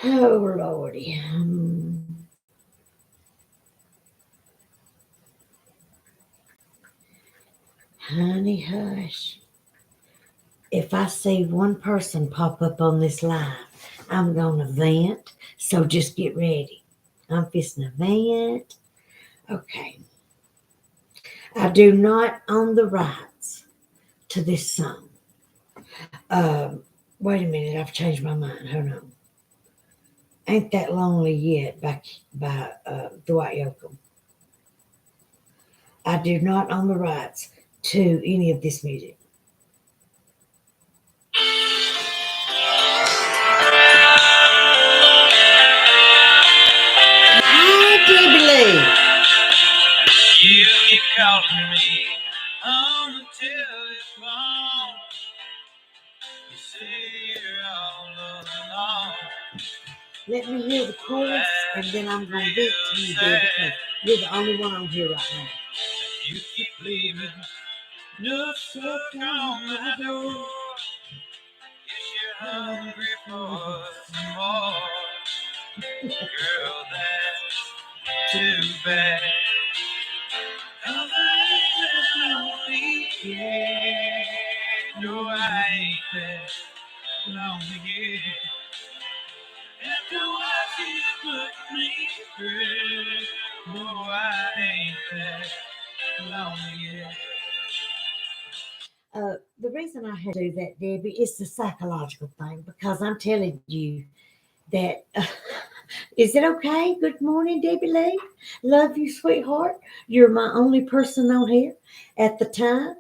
Oh, Lordy. Honey, hush. If I see one person pop up on this live, I'm going to vent. So just get ready. I'm fixing to vent. Okay. I do not own the rights to this song. Wait a minute. I've changed my mind. Hold on. Ain't That Lonely Yet by Dwight Yoakam. I do not own the rights to any of this music. Hi, Debbie Lee. You keep calling me on the telephone. You say you're all alone. Let me hear the chorus, and then I'm going to beat to you, Debbie, because you're the only one on here right now. You keep leaving, no stuck on my door. Guess you're hungry for some more. Girl, that's too bad. 'Cause I ain't that lonely yet. No, I ain't that lonely yet. After what you put me through, no, I ain't that lonely yet. The reason I had to do that, Debbie, is the psychological thing because I'm telling you that. Is it okay? Good morning, Debbie Lee. Love you, sweetheart. You're my only person on here at the time,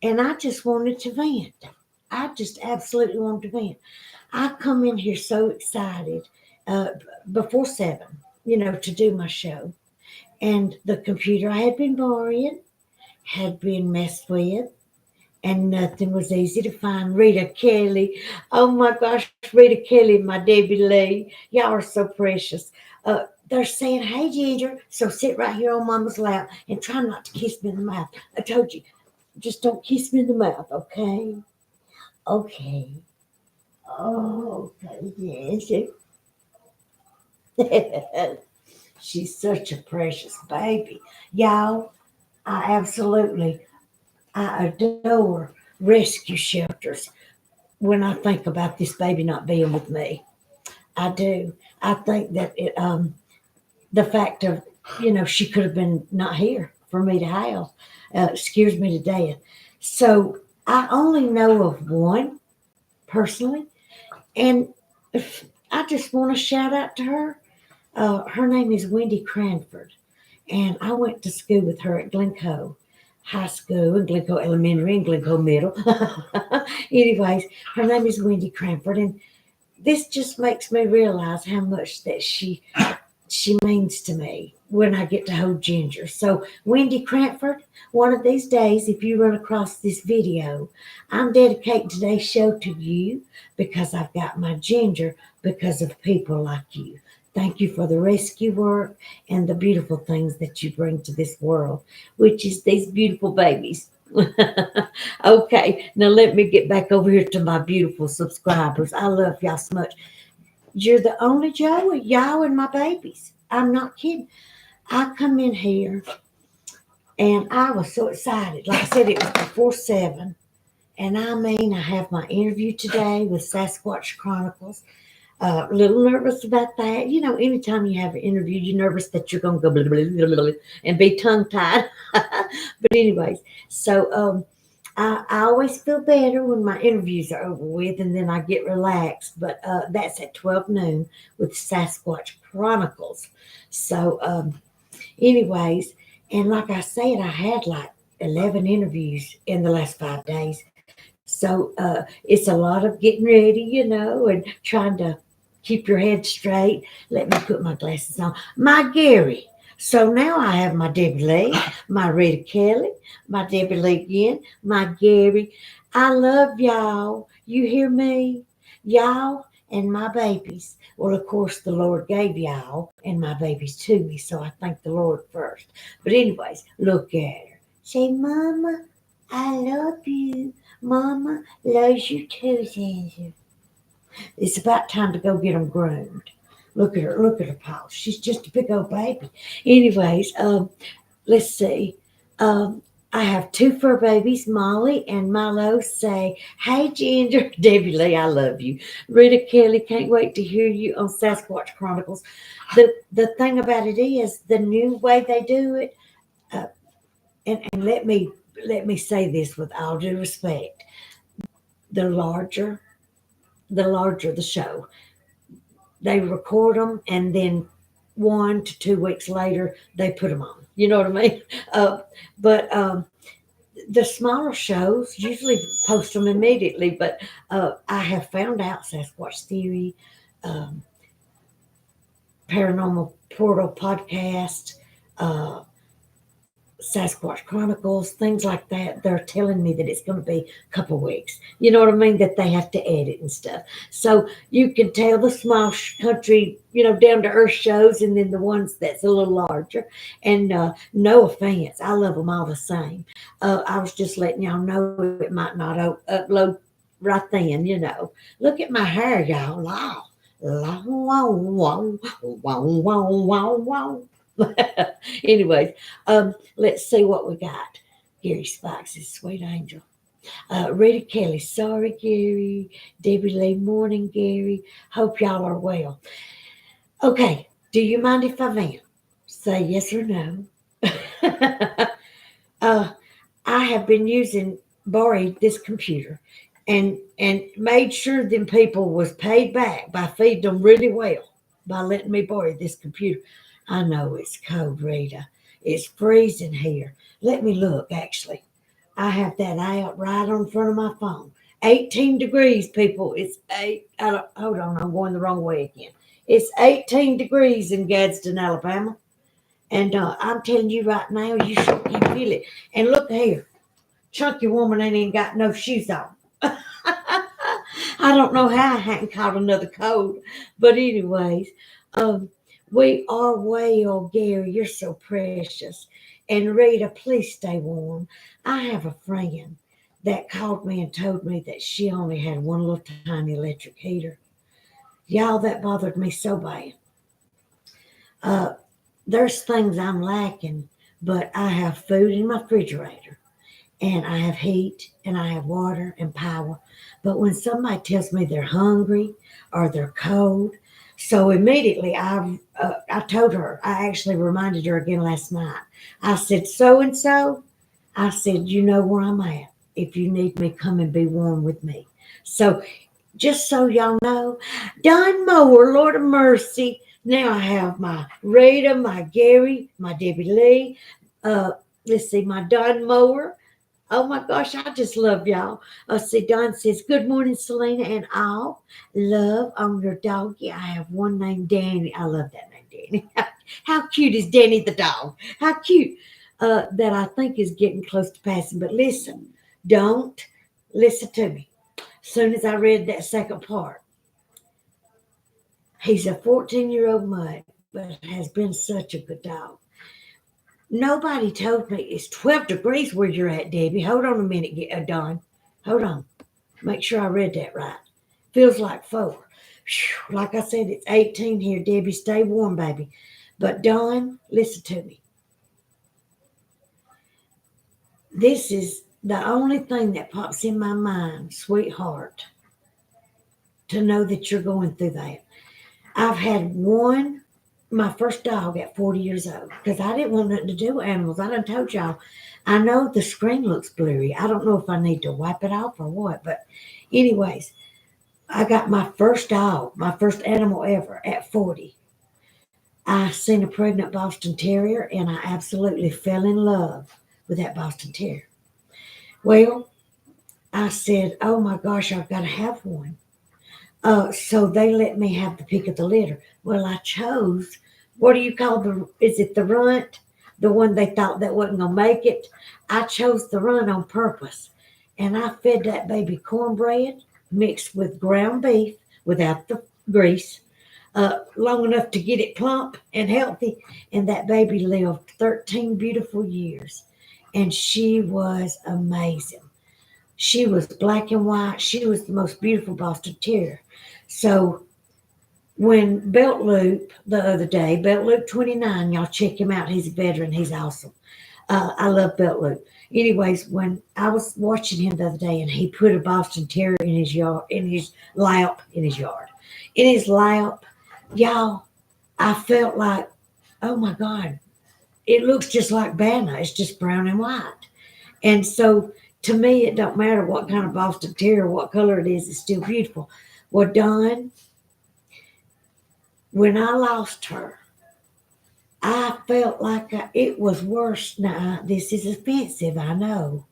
and I just wanted to vent. I just absolutely wanted to vent. I come in here so excited uh, before 7, to do my show, and the computer I had been borrowing had been messed with and nothing was easy to find. Rita Kelly. Oh my gosh, Rita Kelly, my Debbie Lee. Y'all are so precious. They're saying, hey, Ginger, so sit right here on Mama's lap and try not to kiss me in the mouth. I told you, just don't kiss me in the mouth, okay? Okay. Oh, okay. Yes. She's such a precious baby. Y'all, I adore rescue shelters when I think about this baby not being with me. I do. I think that the fact of she could have been not here for me to have scares me to death. So I only know of one personally, and if, I just want to shout out to her. Her name is Wendy Cranford, and I went to school with her at Glencoe High School and Glencoe Elementary and Glencoe Middle. Anyways, her name is Wendy Cranford, and this just makes me realize how much that she means to me when I get to hold Ginger. So, Wendy Cranford, one of these days, if you run across this video, I'm dedicating today's show to you because I've got my Ginger because of people like you. Thank you for the rescue work and the beautiful things that you bring to this world, which is these beautiful babies. Okay, now let me get back over here to my beautiful subscribers. I love y'all so much. You're the only Joe, y'all and my babies. I'm not kidding. I come in here and I was so excited. Like I said, it was before 7. And I mean, I have my interview today with Sasquatch Chronicles. A little nervous about that. Anytime you have an interview, you're nervous that you're going to go blah, blah, blah, blah, blah, and be tongue tied. But, anyways, so I always feel better when my interviews are over with and then I get relaxed. But that's at 12 noon with Sasquatch Chronicles. So, anyways, and like I said, I had like 11 interviews in the last 5 days. So it's a lot of getting ready, and trying to keep your head straight. Let me put my glasses on. My Gary. So now I have my Debbie Lee, my Rita Kelly, my Debbie Lee again, my Gary. I love y'all. You hear me? Y'all and my babies. Well, of course, the Lord gave y'all and my babies to me, so I thank the Lord first. But, anyways, look at her. Say, Mama, I love you. Mama loves you too, Ginger. It's about time to go get them groomed. Look at her paw. She's just a big old baby. Anyways, let's see. Um, I have two fur babies, Molly and Milo. Say, hey, Ginger. Debbie Lee, I love you. Rita Kelly, can't wait to hear you on Sasquatch Chronicles. The thing about it is the new way they do it, uh, and let me say this with all due respect. The larger, the larger the show, they record them, and then 1 to 2 weeks later they put them on. You know what I mean? Uh, but the smaller shows usually post them immediately. But I have found out Sasquatch Theory, um, Paranormal Portal podcast, uh, Sasquatch Chronicles, things like that. They're telling me that it's going to be a couple weeks. You know what I mean? That they have to edit and stuff. So you can tell the small country, down to earth shows, and then the ones that's a little larger. And no offense, I love them all the same. I was just letting y'all know it might not upload right then. Look at my hair, y'all. Wow. Wow, wow, wow, wow, wow, wow. Anyways, let's see what we got. Gary Spikes is sweet angel. Rita Kelly, sorry, Gary. Debbie Lee, morning, Gary. Hope y'all are well. Okay, do you mind if I vent? Say yes or no. uh, I have been using borrowed this computer and made sure them people was paid back by feeding them really well by letting me borrow this computer. I know it's cold, Rita. It's freezing here. Let me look, actually. I have that out right on front of my phone. 18 degrees, people. It's eight. Hold on, I'm going the wrong way again. It's 18 degrees in Gadsden, Alabama. And I'm telling you right now, you sure can feel it. And look here, chunky woman ain't even got no shoes on. I don't know how I hadn't caught another cold. But anyways, um, we are well, Gary. You're so precious. And Rita, please stay warm. I have a friend that called me and told me that she only had one little tiny electric heater. Y'all, that bothered me so bad. Uh, there's things I'm lacking, but I have food in my refrigerator, and I have heat, and I have water and power. But when somebody tells me they're hungry or they're cold, so immediately I told her, I actually reminded her again last night. I said, so and so, I said, you know where I'm at. If you need me, come and be warm with me. So just so y'all know, Don Mower, Lord of mercy. Now I have my Rita, my Gary, my Debbie Lee. Uh, let's see, my Don Mower. Oh my gosh, I just love y'all. See, Don says, good morning, Selena and all. Love on your doggy. I have one named Danny. I love that name, Danny. How cute is Danny the dog? How cute. That I think is getting close to passing. But don't listen to me. Soon as I read that second part, he's a 14-year-old mutt, but has been such a good dog. Nobody told me it's 12 degrees where you're at, Debbie. Hold on a minute, Don. Hold on. Make sure I read that right. Feels like 4. Whew, like I said, it's 18 here, Debbie. Stay warm, baby. But Don, listen to me. This is the only thing that pops in my mind, sweetheart, to know that you're going through that. I've had my first dog at 40 years old because I didn't want nothing to do with animals. I done told y'all. I know the screen looks blurry. I don't know if I need to wipe it off or what. But anyways, I got my first dog, my first animal ever at 40. I seen a pregnant Boston Terrier and I absolutely fell in love with that Boston Terrier. Well, I said, oh my gosh, I've got to have one. So they let me have the pick of the litter. Well, I chose, what do you call is it the runt? The one they thought that wasn't going to make it. I chose the runt on purpose. And I fed that baby cornbread mixed with ground beef without the grease, long enough to get it plump and healthy. And that baby lived 13 beautiful years. And she was amazing. She was black and white. She was the most beautiful Boston Terrier. So when Belt Loop the other day, Belt Loop 29, y'all check him out. He's a veteran. He's awesome. I love Belt Loop. Anyways, when I was watching him the other day and he put a Boston Terrier in his yard, in his lap, y'all, I felt like, oh my God, it looks just like Banner. It's just brown and white. And so to me, it don't matter what kind of Boston Terrier, what color it is, it's still beautiful. Well, Dawn, when I lost her, I felt like it was worse. Now, this is offensive, I know.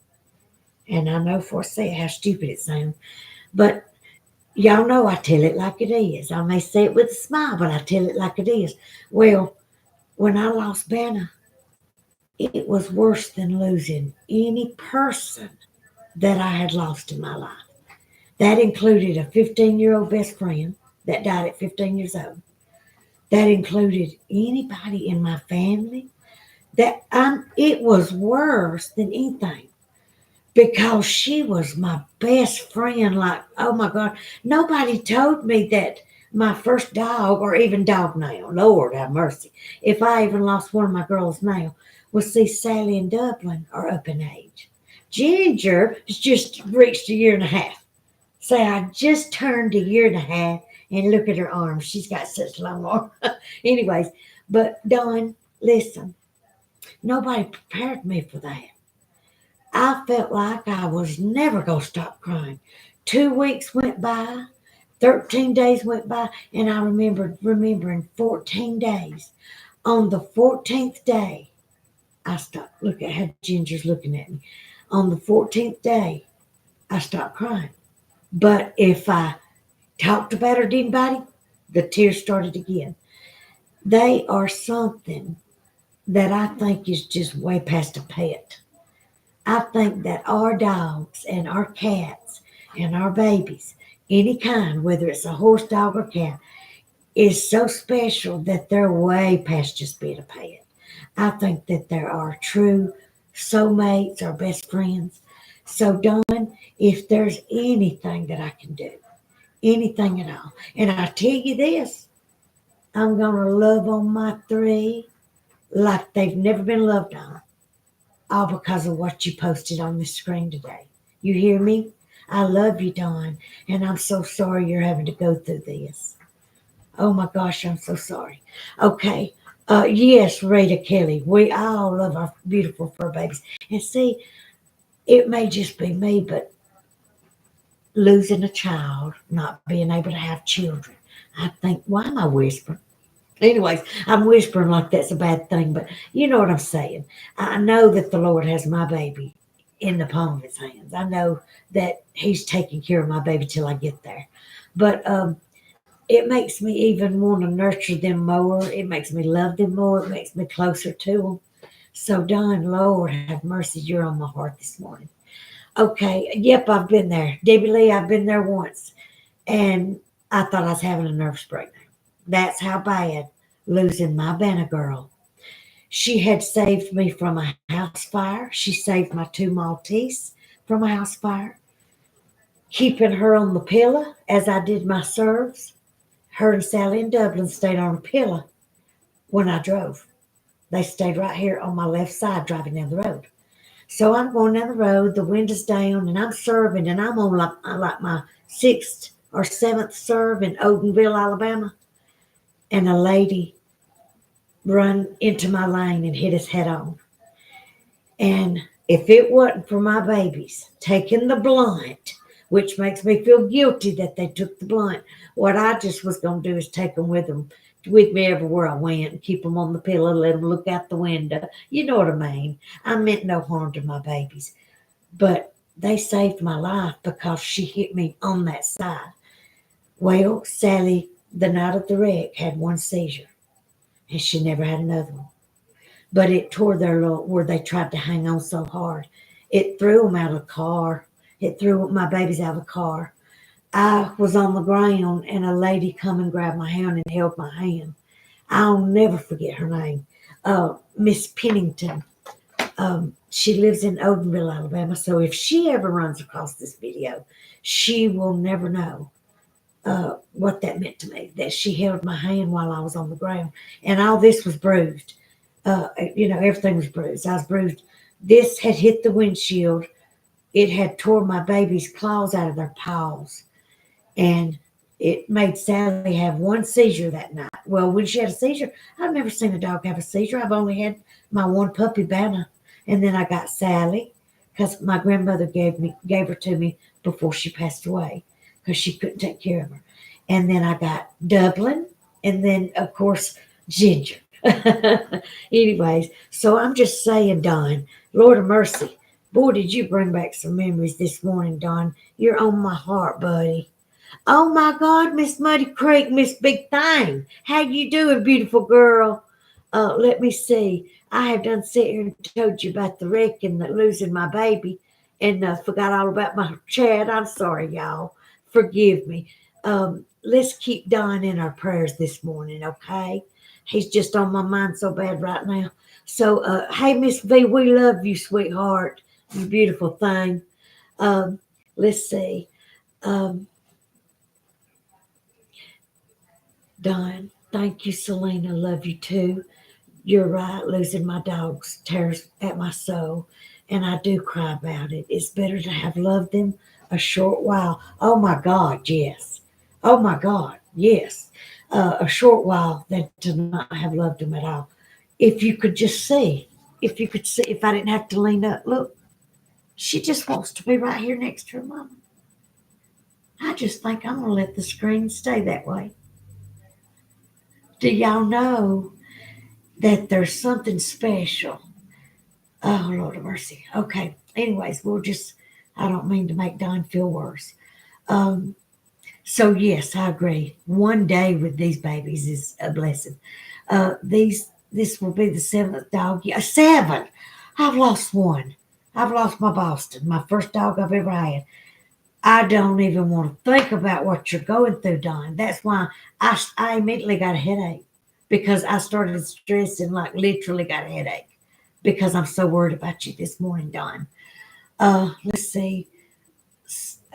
And I know for a second how stupid it sounds. But y'all know I tell it like it is. I may say it with a smile, but I tell it like it is. Well, when I lost Banner, it was worse than losing any person that I had lost in my life. That included a 15-year-old best friend that died at 15 years old. That included anybody in my family. It was worse than anything because she was my best friend. Like, oh my God, nobody told me that my first dog, or even dog now, Lord have mercy, if I even lost one of my girls now, well, see, Sally and Dublin are up in age. Ginger has just reached a year and a half. Say, I just turned a year and a half, and look at her arms. She's got such long arms. Anyways, but Dawn, listen, nobody prepared me for that. I felt like I was never going to stop crying. 2 weeks went by, 13 days went by, and I remembering 14 days. On the 14th day, I stopped. Look at how Ginger's looking at me. On the 14th day, I stopped crying. But if I talked about her to anybody, the tears started again. They are something that I think is just way past a pet. I think that our dogs and our cats and our babies, any kind, whether it's a horse, dog, or cat, is so special that they're way past just being a pet. I think that there are true soulmates or best friends. So, Dawn, if there's anything that I can do, anything at all, and I tell you this, I'm going to love on my three like they've never been loved on, all because of what you posted on the screen today. You hear me? I love you, Dawn, and I'm so sorry you're having to go through this. Oh my gosh, I'm so sorry. Okay. Yes, Rita Kelly, we all love our beautiful fur babies. And see, it may just be me, but losing a child, not being able to have children, I think, why am I whispering? Anyways, I'm whispering like that's a bad thing, but you know what I'm saying. I know that the Lord has my baby in the palm of his hands. I know that he's taking care of my baby till I get there. But it makes me even want to nurture them more. It makes me love them more. It makes me closer to them. So, Don, Lord, have mercy, you're on my heart this morning. Okay, yep, I've been there. Debbie Lee, I've been there once. And I thought I was having a nervous breakdown. That's how bad losing my Banner girl. She had saved me from a house fire. She saved my two Maltese from a house fire, keeping her on the pillow as I did my serves. Her and Sally in Dublin stayed on a pillow when I drove. They stayed right here on my left side driving down the road. So I'm going down the road, the window's down, and I'm serving, and I'm on like my sixth or seventh serve in Odenville, Alabama. And a lady run into my lane and hit us head on. And if it wasn't for my babies taking the blunt, which makes me feel guilty that they took the blunt, what I just was going to do is take them with me everywhere I went and keep them on the pillow, let them look out the window. You know what I mean? I meant no harm to my babies. But they saved my life because she hit me on that side. Well, Sally, the night of the wreck, had one seizure, and she never had another one. But it tore their little, where they tried to hang on so hard. It threw them out of the car. It threw my babies out of the car. I was on the ground, and a lady come and grabbed my hand and held my hand. I'll never forget her name, Miss Pennington. She lives in Odenville, Alabama. So if she ever runs across this video, she will never know what that meant to me, that she held my hand while I was on the ground. And all this was bruised. Everything was bruised. I was bruised. This had hit the windshield. It had tore my baby's claws out of their paws. And it made Sally have one seizure that night. Well, when she had a seizure, I've never seen a dog have a seizure. I've only had my one puppy, Banna. And then I got Sally because my grandmother gave her to me before she passed away because she couldn't take care of her. And then I got Dublin, and then of course Ginger. Anyways, so I'm just saying, Don, Lord of mercy, boy, did you bring back some memories this morning, Don. You're on my heart, buddy. Oh my God, Miss Muddy Creek, Miss Big Thing. How you doing, beautiful girl? Let me see. I have done sit here and told you about the wreck and the losing my baby and forgot all about my Chad. I'm sorry, y'all. Forgive me. Let's keep Don in our prayers this morning, okay? He's just on my mind so bad right now. So, hey, Miss V, we love you, sweetheart. You beautiful thing. Let's see. Um, Don, thank you, Selena. Love you too. You're right. Losing my dogs tears at my soul, and I do cry about it. It's better to have loved them a short while. Oh my God, yes. Oh my God, yes. A short while than to not have loved them at all. If you could just see, if you could see, if I didn't have to lean up, look, she just wants to be right here next to her mama. I just think I'm gonna let the screen stay that way. Do y'all know that there's something special? Oh, Lord of mercy. Okay. Anyways, I don't mean to make Don feel worse. Um, so, yes, I agree. One day with these babies is a blessing. This will be the seventh dog. Yeah, seven. I've lost one. I've lost my Boston, my first dog I've ever had. I don't even want to think about what you're going through, Don. That's why I immediately got a headache because I started stressing, like literally got a headache because I'm so worried about you this morning, Don. Let's see.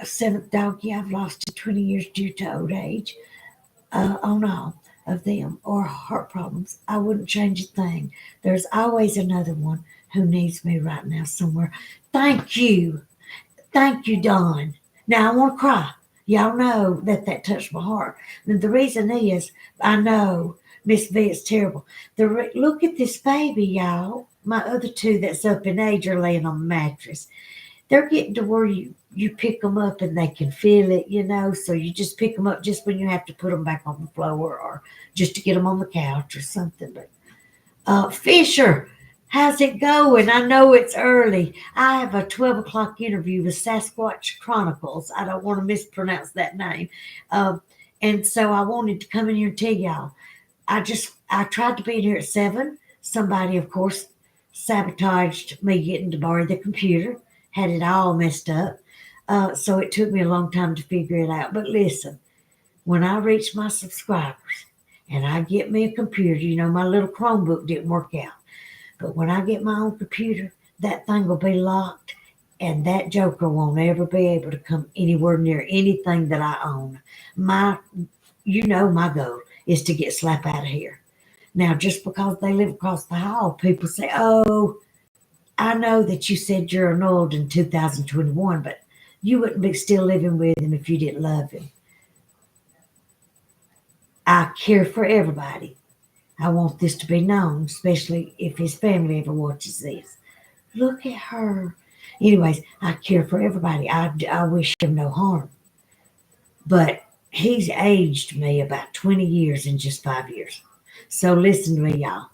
Seventh dog, yeah, I've lost to 20 years due to old age. On all of them or heart problems. I wouldn't change a thing. There's always another one who needs me right now somewhere. Thank you. Thank you, Don. Now I want to cry. Y'all know that touched my heart. And the reason is, I know Miss V is terrible. Look at this baby, y'all. My other two that's up in age are laying on the mattress. They're getting to where you pick them up and they can feel it, so you just pick them up just when you have to put them back on the floor or just to get them on the couch or something. But Fisher, how's it going? I know it's early. I have a 12 o'clock interview with Sasquatch Chronicles. I don't want to mispronounce that name. And so I wanted to come in here and tell y'all. I tried to be in here at 7. Somebody, of course, sabotaged me getting to borrow the computer, had it all messed up. So it took me a long time to figure it out. But listen, when I reach my subscribers and I get me a computer, my little Chromebook didn't work out. But when I get my own computer, that thing will be locked and that joker won't ever be able to come anywhere near anything that I own. My goal is to get Slap out of here. Now, just because they live across the hall, people say, oh, I know that you said you're annulled in 2021, but you wouldn't be still living with him if you didn't love him. I care for everybody. I want this to be known, especially if his family ever watches this. Look at her. Anyways, I care for everybody. I wish him no harm. But he's aged me about 20 years in just 5 years. So listen to me, y'all.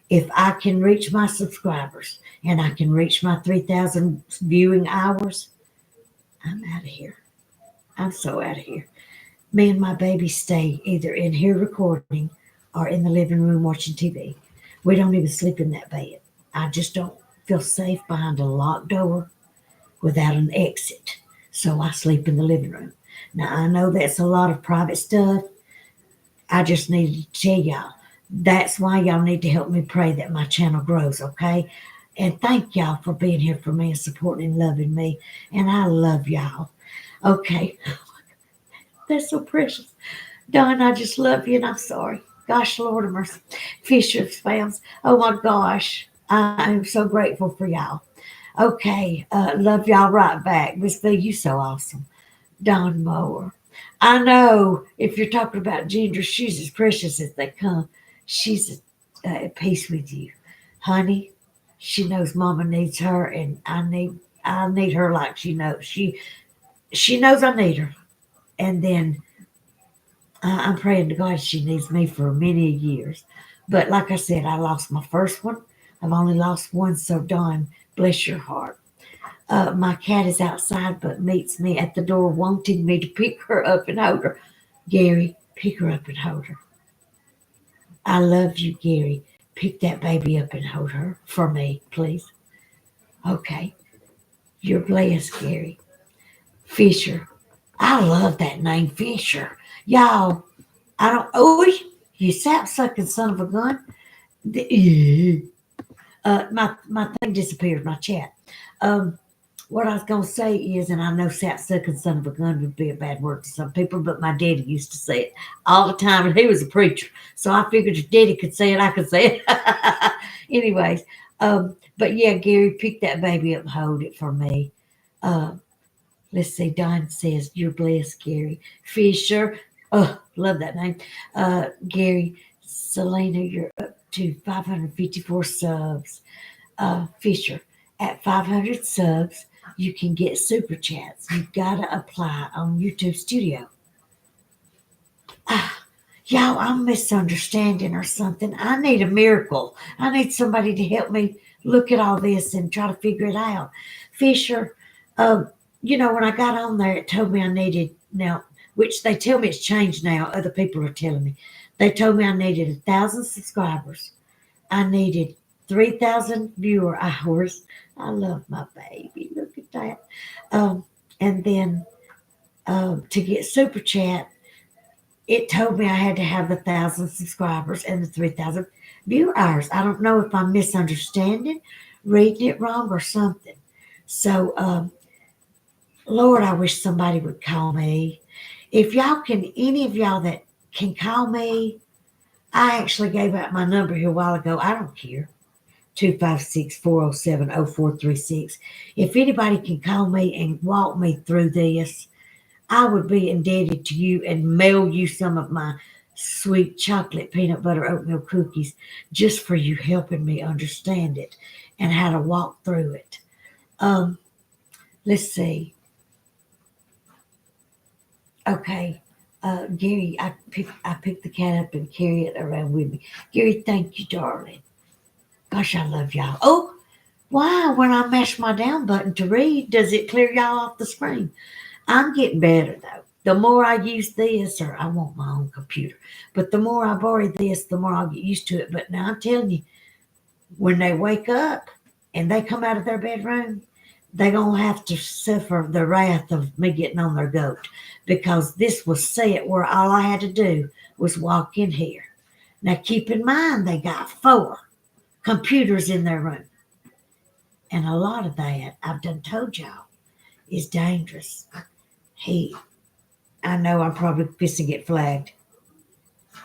If I can reach my subscribers and I can reach my 3,000 viewing hours, I'm out of here. I'm so out of here. Me and my baby stay either in here recording or in the living room watching TV. We don't even sleep in that bed. I just don't feel safe behind a locked door without an exit. So I sleep in the living room. Now, I know that's a lot of private stuff. I just needed to tell y'all. That's why y'all need to help me pray that my channel grows, okay? And thank y'all for being here for me and supporting and loving me. And I love y'all. Okay. They're so precious. Don, I just love you and I'm sorry. Gosh, Lord of mercy. Fisher's fans. Oh my gosh. I'm so grateful for y'all. Okay. Love y'all right back. Miss V, you so awesome. Don Mower. I know if you're talking about Ginger, she's as precious as they come. She's at peace with you. Honey, she knows mama needs her and I need her like she knows. She knows I need her. And then I'm praying to God she needs me for many years. But like I said, I lost my first one. I've only lost one, so Dawn, bless your heart. My cat is outside but meets me at the door wanting me to pick her up and hold her. Gary, pick her up and hold her. I love you, Gary. Pick that baby up and hold her for me, please. Okay. You're blessed, Gary. Fisher. I love that name, Fisher. Y'all, I don't. Oh, you sap sucking son of a gun. My thing disappeared. My chat. Um, what I was gonna say is, and I know sap sucking son of a gun would be a bad word to some people, but my daddy used to say it all the time, and he was a preacher, so I figured if daddy could say it, I could say it. Anyways, but yeah, Gary, pick that baby up and hold it for me. Uh, let's see. Don says you're blessed, Gary Fisher. Oh, love that name. Gary, Selena, you're up to 554 subs. Fisher, at 500 subs, you can get super chats. You've got to apply on YouTube Studio. Ah, y'all, I'm misunderstanding or something. I need a miracle. I need somebody to help me look at all this and try to figure it out. Fisher, uh, when I got on there, it told me I needed now, which they tell me it's changed now. Other people are telling me. They told me I needed 1,000 subscribers. I needed 3,000 viewer hours. I love my baby. Look at that. Um, and then to get super chat, it told me I had to have 1,000 subscribers and the 3,000 viewer hours. I don't know if I'm misunderstanding, reading it wrong, or something. So, Lord, I wish somebody would call me. If y'all can, any of y'all that can call me, I actually gave out my number here a while ago. I don't care. 256-407-0436. If anybody can call me and walk me through this, I would be indebted to you and mail you some of my sweet chocolate peanut butter oatmeal cookies just for you helping me understand it and how to walk through it. Um, let's see. Okay. Gary, I pick the cat up and carry it around with me. Gary, thank you, darling. Gosh, I love y'all. Oh, why, when I mash my down button to read, does it clear y'all off the screen? I'm getting better though. The more I use this, or I want my own computer, but the more I borrow this, the more I'll get used to it. But now I'm telling you, when they wake up and they come out of their bedroom, they're going to have to suffer the wrath of me getting on their goat because this was set where all I had to do was walk in here. Now, keep in mind, they got 4 computers in their room. And a lot of that, I've done told y'all, is dangerous. He, I know I'm probably fixing to get flagged.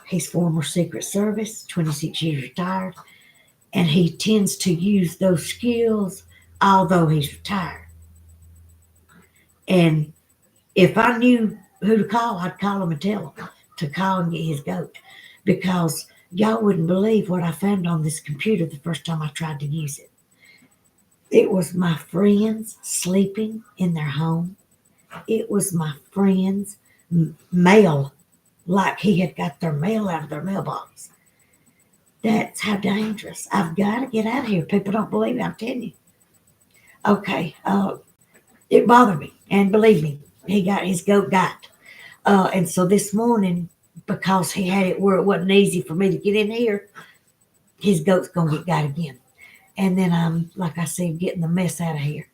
He's former Secret Service, 26 years retired, and he tends to use those skills although he's retired. And if I knew who to call, I'd call him and tell him to call and get his goat because y'all wouldn't believe what I found on this computer the first time I tried to use it. It was my friends sleeping in their home. It was my friends' mail, like he had got their mail out of their mailbox. That's how dangerous. I've got to get out of here. People don't believe me. I'm telling you. Okay. It bothered me. And believe me, he got his goat got. And so this morning, because he had it where it wasn't easy for me to get in here, his goat's going to get got again. And then I'm, like I said, getting the mess out of here.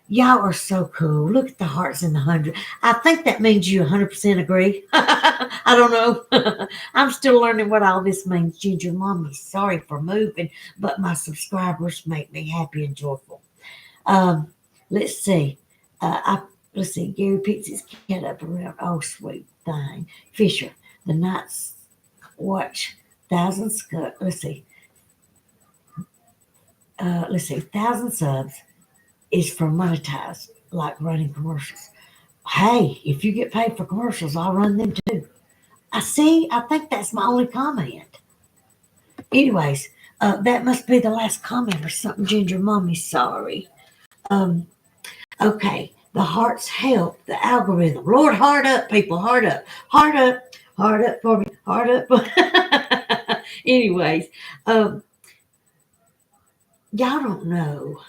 Y'all are so cool. Look at the hearts in the 100. I think that means you 100% agree. I don't know. I'm still learning what all this means. Ginger Mommy, sorry for moving, but my subscribers make me happy and joyful. Let's see. Let's see. Gary picks his cat up around. Oh, sweet. thing. Fisher, the Night's Watch, let's see, 1,000 subs is for monetized, like running commercials. Hey, if you get paid for commercials, I'll run them too. I think that's my only comment. Anyways, that must be the last comment or something, Ginger Mommy. Sorry. Um, okay, the hearts help the algorithm. Lord, heart up, people, heart up for me, heart up. Anyways, um, y'all don't know.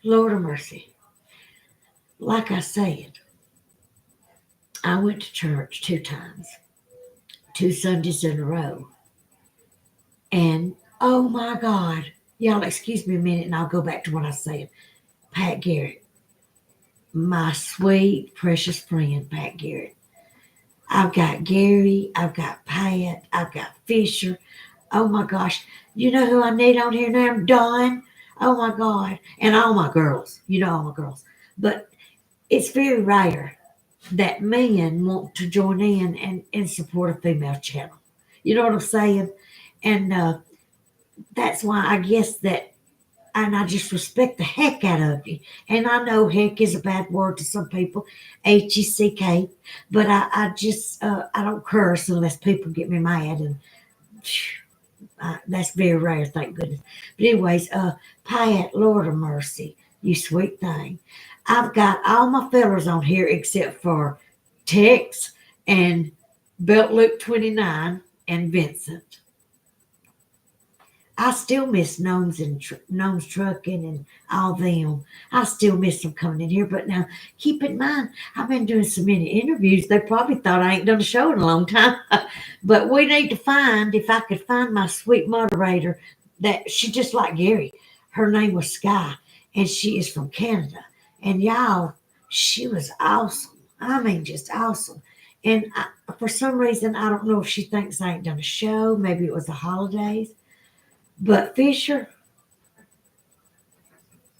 Lord of mercy. Like I said, I went to church 2 times, 2 Sundays in a row. And oh my God, y'all excuse me a minute and I'll go back to what I said. Pat Garrett, my sweet, precious friend, Pat Garrett. I've got Gary, I've got Pat, I've got Fisher. Oh my gosh, you know who I need on here now? Dawn. Oh my God. And all my girls, all my girls. But it's very rare that men want to join in and support a female channel. You know what I'm saying? And that's why I guess that, and I just respect the heck out of you. And I know heck is a bad word to some people, HECK, but I just, I don't curse unless people get me mad. And that's very rare, thank goodness. But anyways, Pat, Lord of mercy, you sweet thing. I've got all my fellers on here except for Tex and Belt Loop 29 and Vincent. I still miss Gnomes Trucking and all them. I still miss them coming in here. But now, keep in mind, I've been doing so many interviews, they probably thought I ain't done a show in a long time. But we need to find, if I could find my sweet moderator, that she just like Gary. Her name was Sky, and she is from Canada. And y'all, she was awesome. I mean, just awesome. And for some reason, I don't know if she thinks I ain't done a show. Maybe it was the holidays. But Fisher,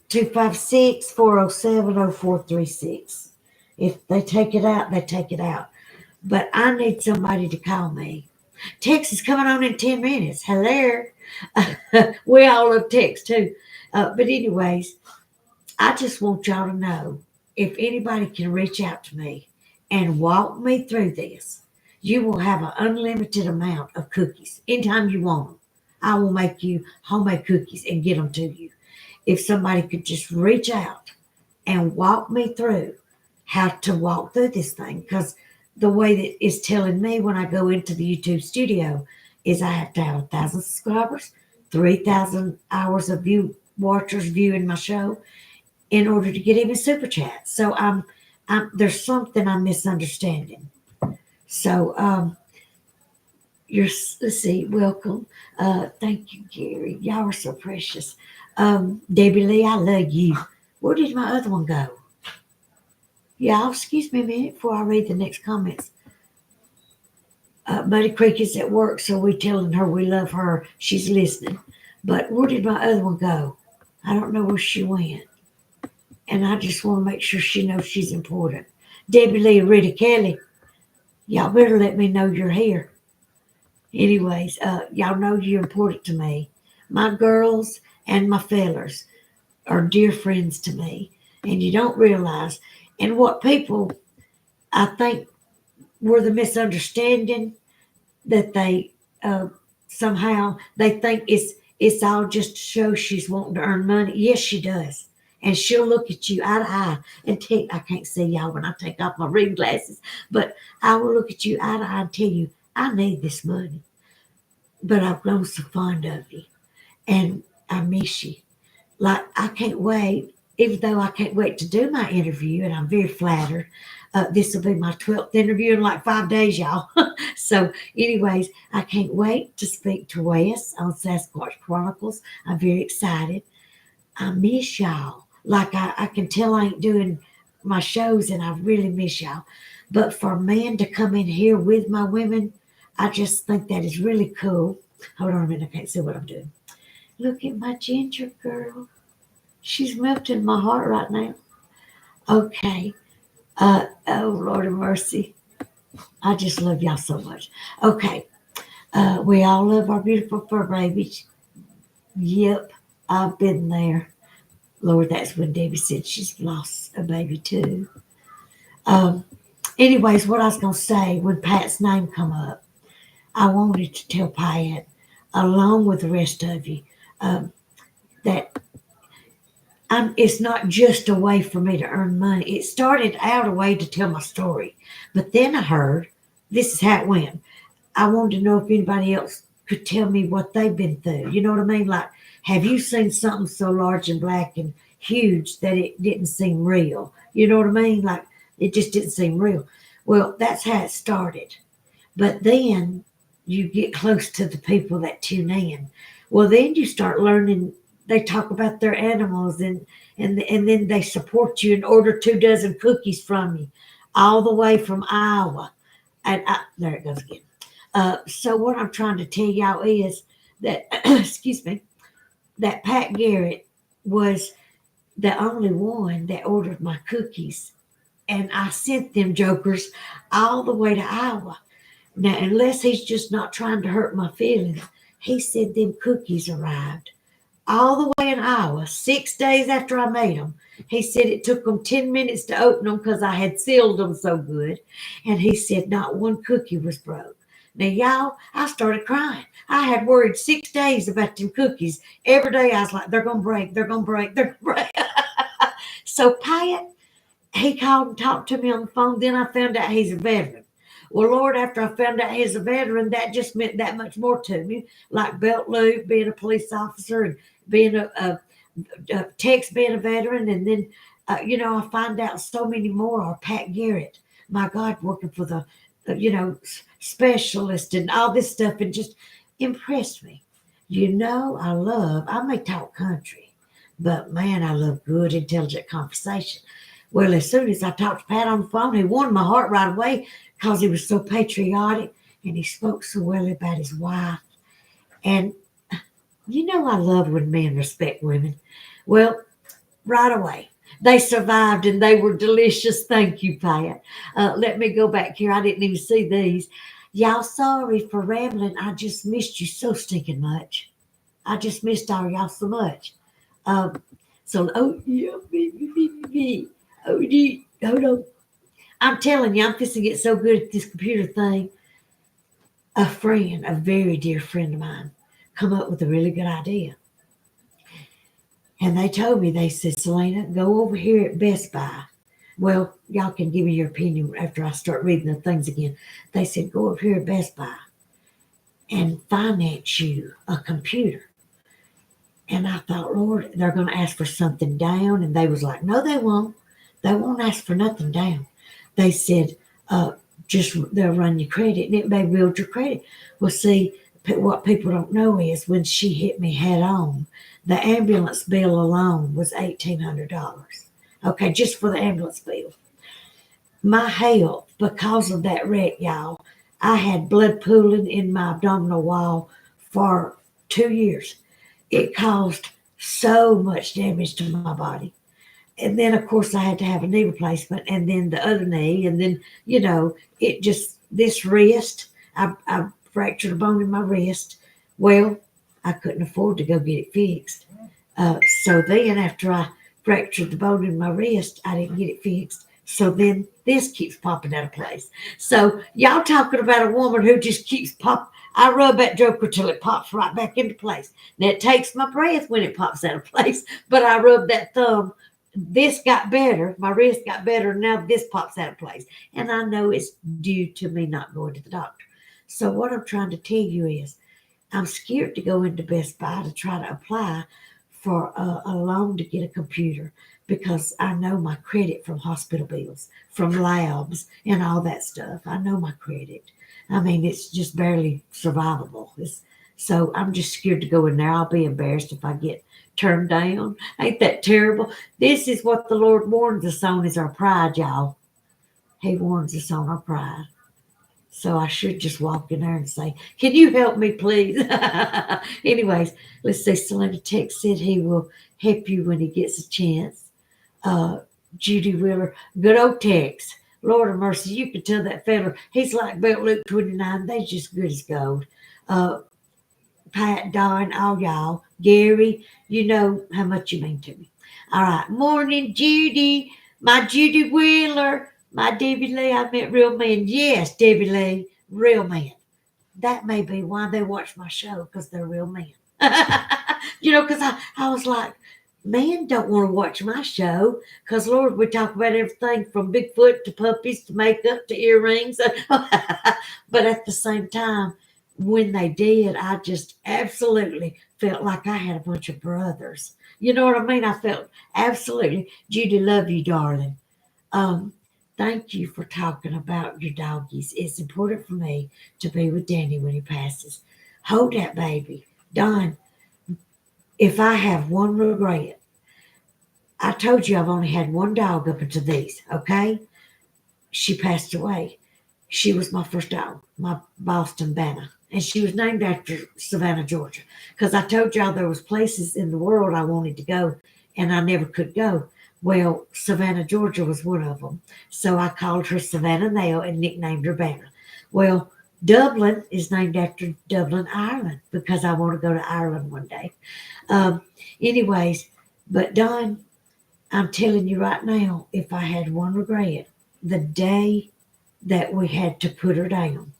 256-407-0436. If they take it out, they take it out. But I need somebody to call me. Text is coming on in 10 minutes. Hello. We all love text too. But anyways, I just want y'all to know, if anybody can reach out to me and walk me through this, you will have an unlimited amount of cookies anytime you want them. I will make you homemade cookies and get them to you. If somebody could just reach out and walk me through how to walk through this thing, because the way that it's telling me when I go into the YouTube studio is I have to have 1,000 subscribers, 3,000 hours of watchers viewing my show in order to get even super chats. So there's something I'm misunderstanding. So let's see, welcome. Thank you, Gary. Y'all are so precious. Debbie Lee, I love you. Where did my other one go? Y'all, excuse me a minute before I read the next comments. Buddy Creek is at work, so we're telling her we love her. She's listening. But where did my other one go? I don't know where she went. And I just want to make sure she knows she's important. Debbie Lee and Rita Kelly, y'all better let me know you're here. Anyways, y'all know you're important to me. My girls and my fellers are dear friends to me. And you don't realize, and what people, I think, were the misunderstanding that they somehow they think it's all just to show she's wanting to earn money. Yes, she does. And she'll look at you eye to eye and I can't see y'all when I take off my reading glasses, but I will look at you eye to eye and tell you, I need this money. But I've grown so fond of you. And I miss you. Like, I can't wait, even though I can't wait to do my interview, and I'm very flattered. This will be my 12th interview in like 5 days, y'all. So, anyways, I can't wait to speak to Wes on Sasquatch Chronicles. I'm very excited. I miss y'all. Like, I can tell I ain't doing my shows, and I really miss y'all. But for men to come in here with my women, I just think that is really cool. Hold on a minute, I can't see what I'm doing. Look at my ginger girl. She's melting my heart right now. Okay. Oh, Lord of mercy. I just love y'all so much. Okay. We all love our beautiful fur babies. Yep. I've been there. Lord, that's when Debbie said she's lost a baby too. Um, anyways, what I was going to say when Pat's name come up, I wanted to tell Pat, along with the rest of you, um, that it's not just a way for me to earn money. It started out a way to tell my story. But then I heard this is how it went. I wanted to know if anybody else could tell me what they've been through. You know what I mean? Like, have you seen something so large and black and huge that it didn't seem real? You know what I mean? Like, it just didn't seem real. Well, that's how it started. But then you get close to the people that tune in. Well, then you start learning. They talk about their animals, and then they support you and order 2 dozen cookies from you, all the way from Iowa. And there it goes again. So what I'm trying to tell y'all is that, excuse me, that Pat Garrett was the only one that ordered my cookies, and I sent them jokers all the way to Iowa. Now, unless he's just not trying to hurt my feelings, he said them cookies arrived all the way in Iowa 6 days after I made them. He said it took them 10 minutes to open them because I had sealed them so good. And he said not one cookie was broke. Now, y'all, I started crying. I had worried 6 days about them cookies. Every day I was like, they're going to break, they're going to break, they're going to break. So Pat, he called and talked to me on the phone. Then I found out he's a veteran. Well, Lord, after I found out he's a veteran, that just meant that much more to me. Like Belt Loop, being a police officer, and being Tex being a veteran, and then I find out so many more are Pat Garrett. My God, working for the specialist and all this stuff, and just impressed me. I may talk country, but man, I love good, intelligent conversation. Well, as soon as I talked to Pat on the phone, he won my heart right away because he was so patriotic and he spoke so well about his wife. And I love when men respect women. Well, right away, they survived and they were delicious. Thank you, Pat. Let me go back here. I didn't even see these. Y'all, sorry for rambling. I just missed you so stinking much. I just missed all y'all so much. Um, oh, yeah, oh, hold on. I'm telling you, I'm fixing to get so good at this computer thing. A very dear friend of mine, come up with a really good idea. And they told me, they said, Selena, go over here at Best Buy. Well, y'all can give me your opinion after I start reading the things again. They said, go over here at Best Buy and finance you a computer. And I thought, Lord, they're going to ask for something down. And they was like, no, they won't. They won't ask for nothing down. They said, just they'll run your credit and it may build your credit. Well, see, what people don't know is when she hit me head on, the ambulance bill alone was $1,800. Okay, just for the ambulance bill. My health, because of that wreck, y'all, I had blood pooling in my abdominal wall for 2 years. It caused so much damage to my body. And then, of course, I had to have a knee replacement, and then the other knee, and then, this wrist, I fractured a bone in my wrist. Well, I couldn't afford to go get it fixed. So then, after I fractured the bone in my wrist, I didn't get it fixed. So then this keeps popping out of place. So y'all talking about a woman who just keeps popping. I rub that joker till it pops right back into place. Now it takes my breath when it pops out of place, but I rub that thumb. This got better. My wrist got better. Now this pops out of place. And I know it's due to me not going to the doctor. So what I'm trying to tell you is I'm scared to go into Best Buy to try to apply for a loan to get a computer because I know my credit from hospital bills, from labs, and all that stuff. I know my credit. I mean, it's just barely survivable. So I'm just scared to go in there. I'll be embarrassed if I get turned down. Ain't that terrible? This is what the Lord warns us on is our pride, y'all. He warns us on our pride. So I should just walk in there and say, can you help me, please? Anyways, let's see. Selena Tech said he will help you when he gets a chance. Judy Wheeler, good old Tex. Lord of mercy, you could tell that fella, he's like Belt Luke 29. They just good as gold. Uh, Pat, Don, all y'all. Gary, you know how much you mean to me. All right. Morning, Judy. My Judy Wheeler. My Debbie Lee. I met real men. Yes, Debbie Lee. Real men. That may be why they watch my show, because they're real men. Because I was like, men don't want to watch my show because, Lord, we talk about everything from Bigfoot to puppies to makeup to earrings. But at the same time, when they did, I just absolutely felt like I had a bunch of brothers. You know what I mean? I felt absolutely. Judy, love you, darling. Um, Thank you for talking about your doggies. It's important for me to be with Danny when he passes. Hold that baby. Don, if I have one regret, I told you I've only had one dog up until these, okay? She passed away. She was my first dog, my Boston Banner. And she was named after Savannah, Georgia. Because I told y'all there was places in the world I wanted to go and I never could go. Well, Savannah, Georgia was one of them. So I called her Savannah Nail and nicknamed her Banner. Well, Dublin is named after Dublin, Ireland, because I want to go to Ireland one day. Um, Anyways, but Don, I'm telling you right now, if I had one regret, the day that we had to put her down,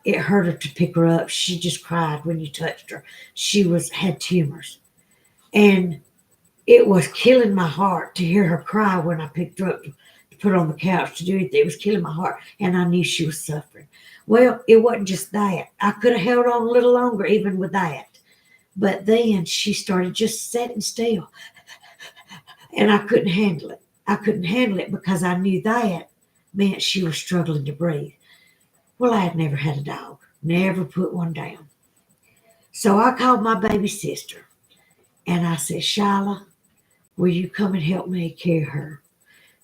it hurt her to pick her up. She just cried when you touched her. She had tumors. And it was killing my heart to hear her cry when I picked her up to put her on the couch to do it. It was killing my heart. And I knew she was suffering. Well, it wasn't just that. I could have held on a little longer even with that. But then she started just sitting still. And I couldn't handle it. I couldn't handle it because I knew that meant she was struggling to breathe. Well, I had never had a dog, never put one down. So I called my baby sister and I said, Shyla, will you come and help me carry her?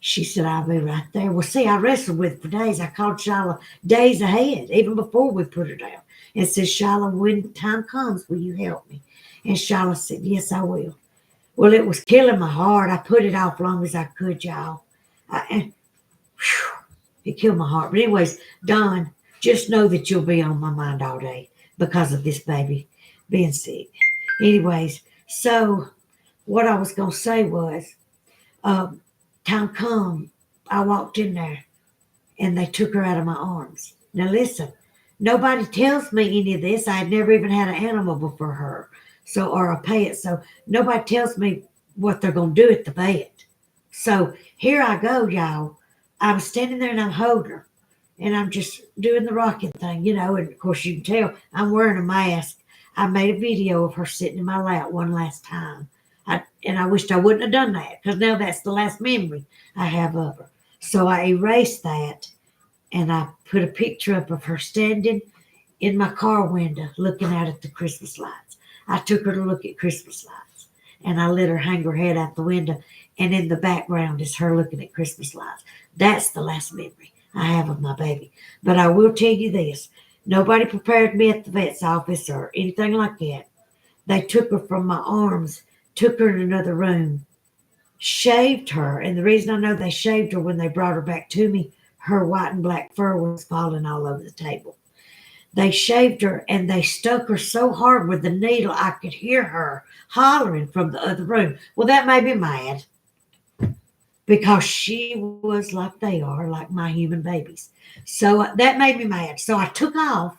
She said, I'll be right there. Well, see, I wrestled with it for days. I called Shyla days ahead, even before we put her down, and said, Shyla, when time comes, will you help me? And Shyla said, yes, I will. Well, it was killing my heart. I put it off long as I could, y'all. And it killed my heart. But anyways, Don, just know that you'll be on my mind all day because of this baby being sick. Anyways, so what I was going to say was, um, time come, I walked in there and they took her out of my arms. Now listen, nobody tells me any of this. I had never even had an animal before her, so or a pet. So nobody tells me what they're gonna do at the vet. So here I go, y'all. I'm standing there and I'm holding her, and I'm just doing the rocking thing, And of course, you can tell I'm wearing a mask. I made a video of her sitting in my lap one last time. And I wished I wouldn't have done that because now that's the last memory I have of her. So I erased that and I put a picture up of her standing in my car window looking out at the Christmas lights. I took her to look at Christmas lights and I let her hang her head out the window. And in the background is her looking at Christmas lights. That's the last memory I have of my baby. But I will tell you this, nobody prepared me at the vet's office or anything like that. They took her from my arms, took her in another room, shaved her. And the reason I know they shaved her when they brought her back to me, her white and black fur was falling all over the table. They shaved her and they stuck her so hard with the needle I could hear her hollering from the other room. Well, that made me mad because she was like they are, like my human babies. So that made me mad. So I took off,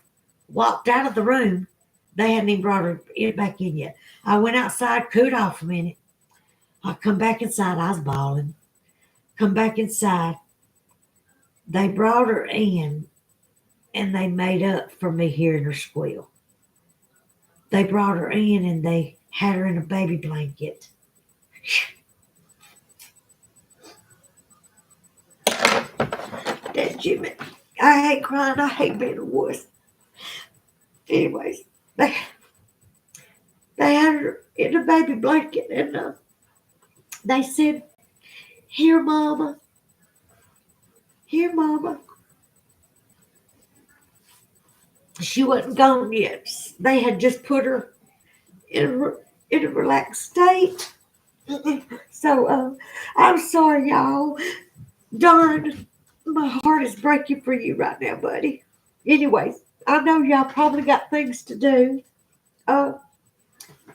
walked out of the room. They hadn't even brought her back in yet. I went outside, cooled off a minute. I come back inside. I was bawling. Come back inside. They brought her in and they made up for me hearing her squeal. They brought her in and they had her in a baby blanket. That Jimmy, I hate crying. I hate being a wuss. Anyways, they had her in a baby blanket and they said, here, Mama. Here, Mama. She wasn't gone yet. They had just put her in a relaxed state. So I'm sorry, y'all. Darn, my heart is breaking for you right now, buddy. Anyways, I know y'all probably got things to do. Uh,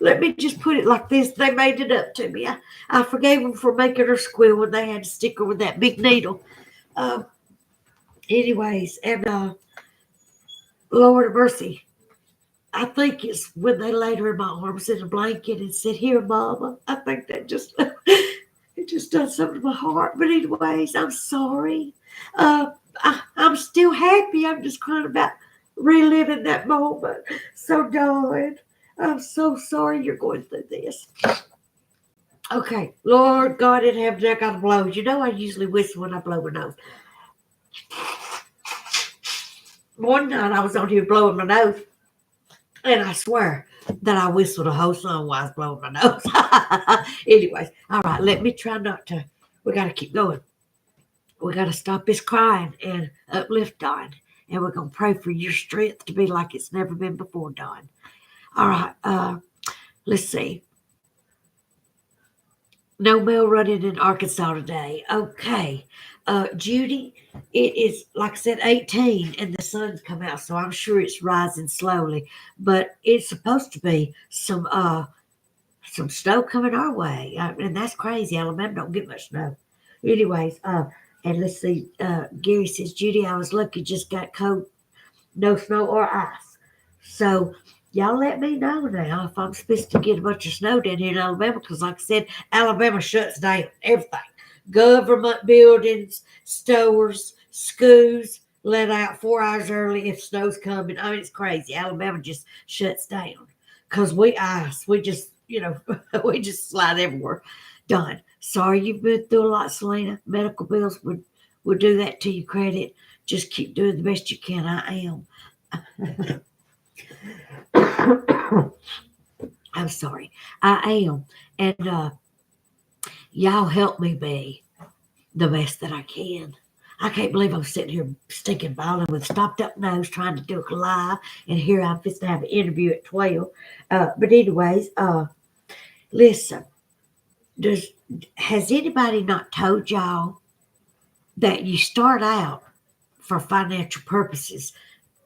Let me just put it like this. They made it up to me. I forgave them for making her squeal when they had to stick her with that big needle. Uh, Anyways, and Lord of mercy, I think it's when they laid her in my arms in a blanket and said, "Here, Mama." I think that just it just done something to my heart. But anyways, I'm sorry. I'm still happy. I'm just crying about reliving that moment. So, darling, I'm so sorry you're going through this. Okay, Lord God in heaven, I gotta blow. You know I usually whistle when I blow my nose. One night I was on here blowing my nose, and I swear that I whistled a whole song while I was blowing my nose. Anyways, all right, let me try not to. We gotta keep going. We gotta stop this crying and uplift Dawn, and we're gonna pray for your strength to be like it's never been before, Dawn. All right, let's see. No mail running in Arkansas today. Okay. Judy, it is, like I said, 18 and the sun's come out, so I'm sure it's rising slowly. But it's supposed to be some snow coming our way. And that's crazy. Alabama don't get much snow. Anyways, and let's see, Gary says, Judy, I was lucky, just got cold, no snow or ice. So y'all let me know now if I'm supposed to get a bunch of snow down here in Alabama, because like I said, Alabama shuts down everything. Government buildings, stores, schools let out 4 hours early if snow's coming. I mean, it's crazy. Alabama just shuts down because we ice. We just, we just slide everywhere. Done. Sorry you've been through a lot, Selena. Medical bills would do that to your credit. Just keep doing the best you can. I am. I'm sorry. I am. And y'all help me be the best that I can. I can't believe I'm sitting here stinking balling with stopped up nose trying to do a live, and here I'm supposed to have an interview at 12. But anyways, listen, does has anybody not told y'all that you start out for financial purposes?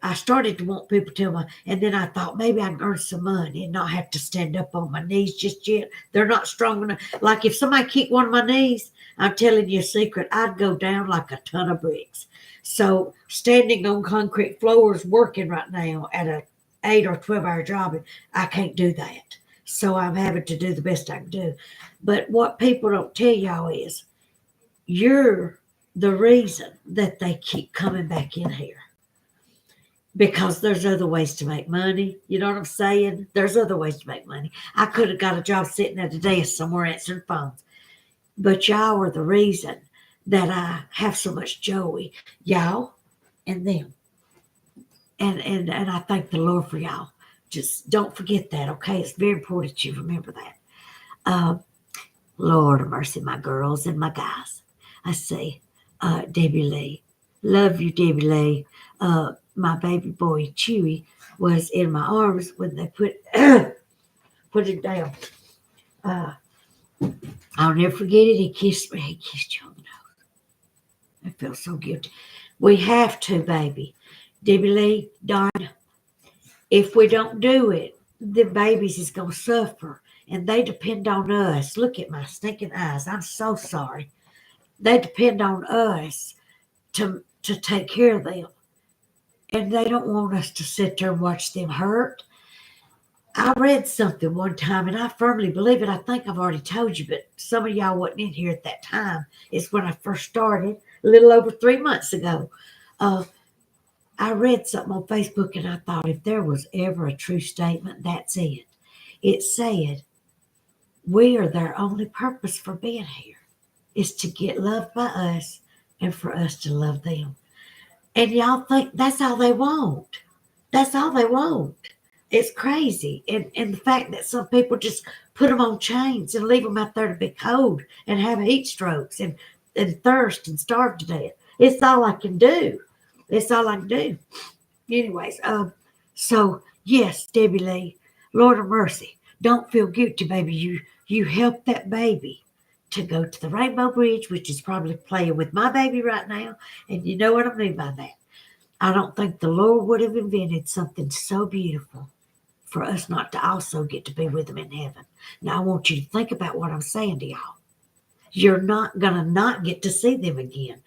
I started to want people to tell me, and then I thought maybe I can earn some money and not have to stand up on my knees just yet. They're not strong enough. Like if somebody kicked one of my knees, I'm telling you a secret, I'd go down like a ton of bricks. So standing on concrete floors, working right now at a 8 or 12 hour job, I can't do that. So I'm having to do the best I can do. But what people don't tell y'all is you're the reason that they keep coming back in here, because there's other ways to make money. You know what I'm saying? There's other ways to make money. I could have got a job sitting at a desk somewhere answering phones, but y'all are the reason that I have so much joy. Y'all and them. And I thank the Lord for y'all. Just don't forget that, okay? It's very important you remember that. Uh, Lord of mercy, my girls and my guys. I say, Debbie Lee. Love you, Debbie Lee. My baby boy, Chewy, was in my arms when they put put it down. Uh, I'll never forget it. He kissed me. He kissed you on the nose. It felt so good. We have to, baby. Debbie Lee, Don, if we don't do it, the babies is going to suffer. And they depend on us. Look at my stinking eyes. I'm so sorry. They depend on us to take care of them. And they don't want us to sit there and watch them hurt. I read something one time, and I firmly believe it. I think I've already told you, but some of y'all wasn't in here at that time. It's when I first started, a little over 3 months ago. Uh, I read something on Facebook, and I thought if there was ever a true statement, that's it. It said, we are their only purpose for being here is to get loved by us and for us to love them. And y'all think that's all they want. That's all they want. It's crazy. And the fact that some people just put them on chains and leave them out there to be cold and have heat strokes and thirst and starve to death. It's all I can do. It's all I can do. Anyways, so yes, Debbie Lee, Lord of mercy, don't feel guilty, baby. You help that baby to go to the Rainbow Bridge, which is probably playing with my baby right now. And you know what I mean by that. I don't think the Lord would have invented something so beautiful for us not to also get to be with him in heaven. Now, I want you to think about what I'm saying to y'all. You're not going to not get to see them again.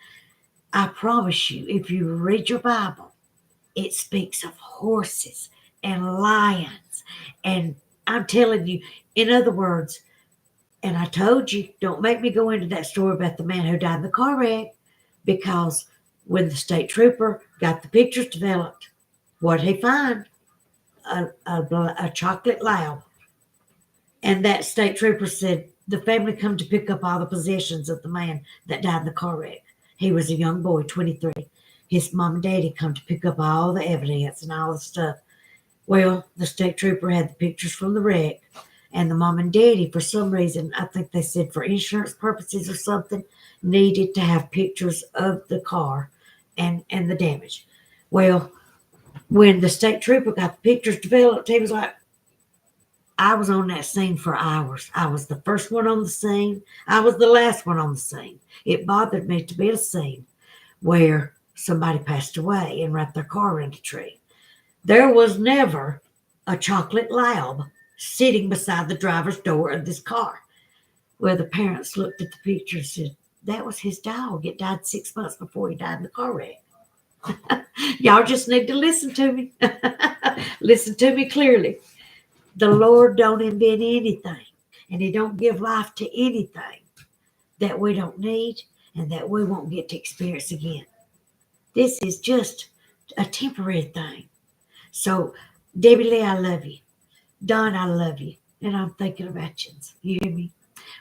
I promise you, if you read your Bible, it speaks of horses and lions. And I'm telling you, in other words, and I told you, don't make me go into that story about the man who died in the car wreck, because when the state trooper got the pictures developed, what did he find? A chocolate lab. And that state trooper said the family come to pick up all the possessions of the man that died in the car wreck. He was a young boy, 23. His mom and daddy come to pick up all the evidence and all the stuff. Well, the state trooper had the pictures from the wreck, and the mom and daddy, for some reason, I think they said for insurance purposes or something, needed to have pictures of the car and the damage. Well, when the state trooper got the pictures developed, he was like, I was on that scene for hours. I was the first one on the scene. I was the last one on the scene. It bothered me to be at a scene where somebody passed away and wrapped their car in a tree. There was never a chocolate lab sitting beside the driver's door of this car. Well, the parents looked at the picture and said, that was his dog. It died 6 months before he died in the car wreck. Y'all just need to listen to me. Listen to me clearly. The Lord don't invent anything, and he don't give life to anything that we don't need and that we won't get to experience again. This is just a temporary thing. So, Debbie Lee, I love you. Don, I love you. And I'm thinking about you. You hear me?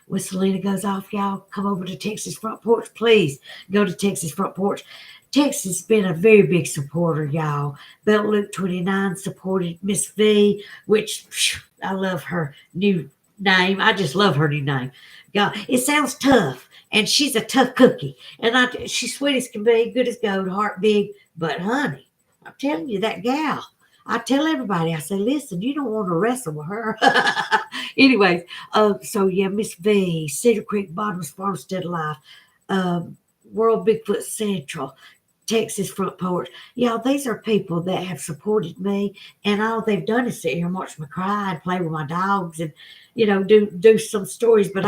When Selena goes off, y'all come over to Texas Front Porch. Please go to Texas Front Porch. Texas has been a very big supporter, y'all. Belt Luke 29 supported Miss V, which I love her new name. I just love her new name. God, it sounds tough, and she's a tough cookie. And she's sweet as can be, good as gold, heart big. But honey, I'm telling you, that gal. I tell everybody, I say, listen, you don't want to wrestle with her. Anyways, so yeah, Miss V, Cedar Creek Bottoms Farmstead Life, World Bigfoot Central, Texas Front Porch. Y'all, these are people that have supported me, and all they've done is sit here and watch me cry and play with my dogs and, do some stories. But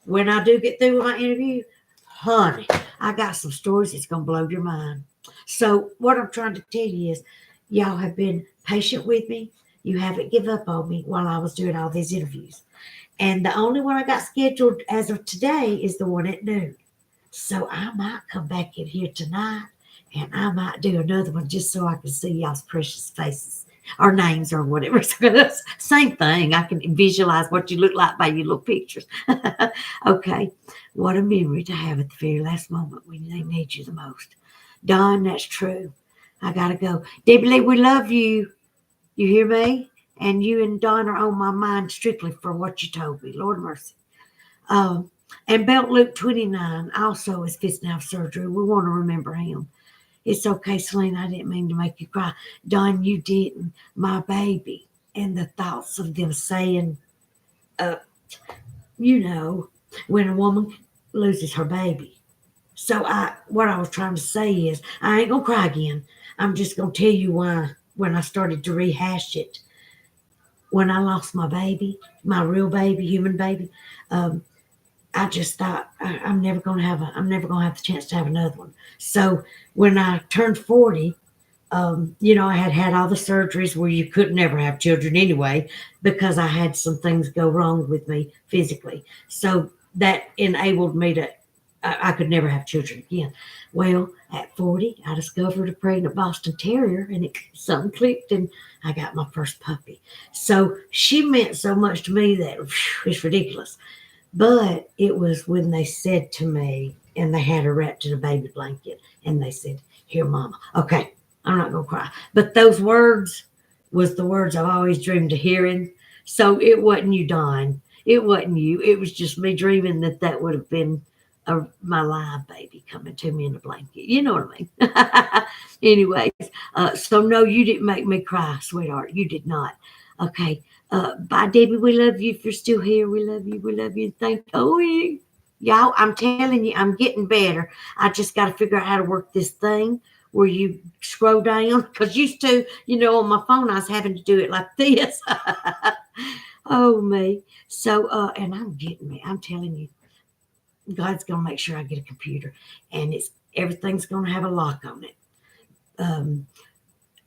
when I do get through with my interview, honey, I got some stories that's going to blow your mind. So what I'm trying to tell you is, y'all have been patient with me. You haven't given up on me while I was doing all these interviews. And the only one I got scheduled as of today is the one at noon. So I might come back in here tonight, and I might do another one just so I can see y'all's precious faces or names or whatever. Same thing. I can visualize what you look like by your little pictures. Okay. What a memory to have at the very last moment when they need you the most. Don, that's true. I got to go. Debbie Lee, we love you. You hear me? And you and Don are on my mind strictly for what you told me. Lord mercy. And Belt Luke 29 also is fixing to have surgery. We want to remember him. It's okay, Selena. I didn't mean to make you cry. Don, you didn't. My baby. And the thoughts of them saying, when a woman loses her baby. So what I was trying to say is, I ain't going to cry again. I'm just going to tell you why when I started to rehash it. When I lost my baby, my real baby, human baby, I just thought I'm never going to have the chance to have another one. So when I turned 40, I had all the surgeries where you could never have children anyway, because I had some things go wrong with me physically. So that enabled me to, I could never have children again. Well, at 40, I discovered a pregnant Boston Terrier, and something clicked, and I got my first puppy. So she meant so much to me that it's ridiculous. But it was when they said to me, and they had her wrapped in a baby blanket, and they said, here, mama. Okay, I'm not going to cry. But those words was the words I've always dreamed of hearing. So it wasn't you, Don. It wasn't you. It was just me dreaming that would have been my live baby coming to me in a blanket. You know what I mean? Anyways, so no, you didn't make me cry, sweetheart. You did not. Okay. Bye, Debbie. We love you. If you're still here, we love you. We love you. Thank you. Oh, y'all, I'm telling you, I'm getting better. I just got to figure out how to work this thing where you scroll down. Because used to, on my phone, I was having to do it like this. Oh, me. So, and I'm getting me. I'm telling you, God's gonna make sure I get a computer, and everything's gonna have a lock on it. Um,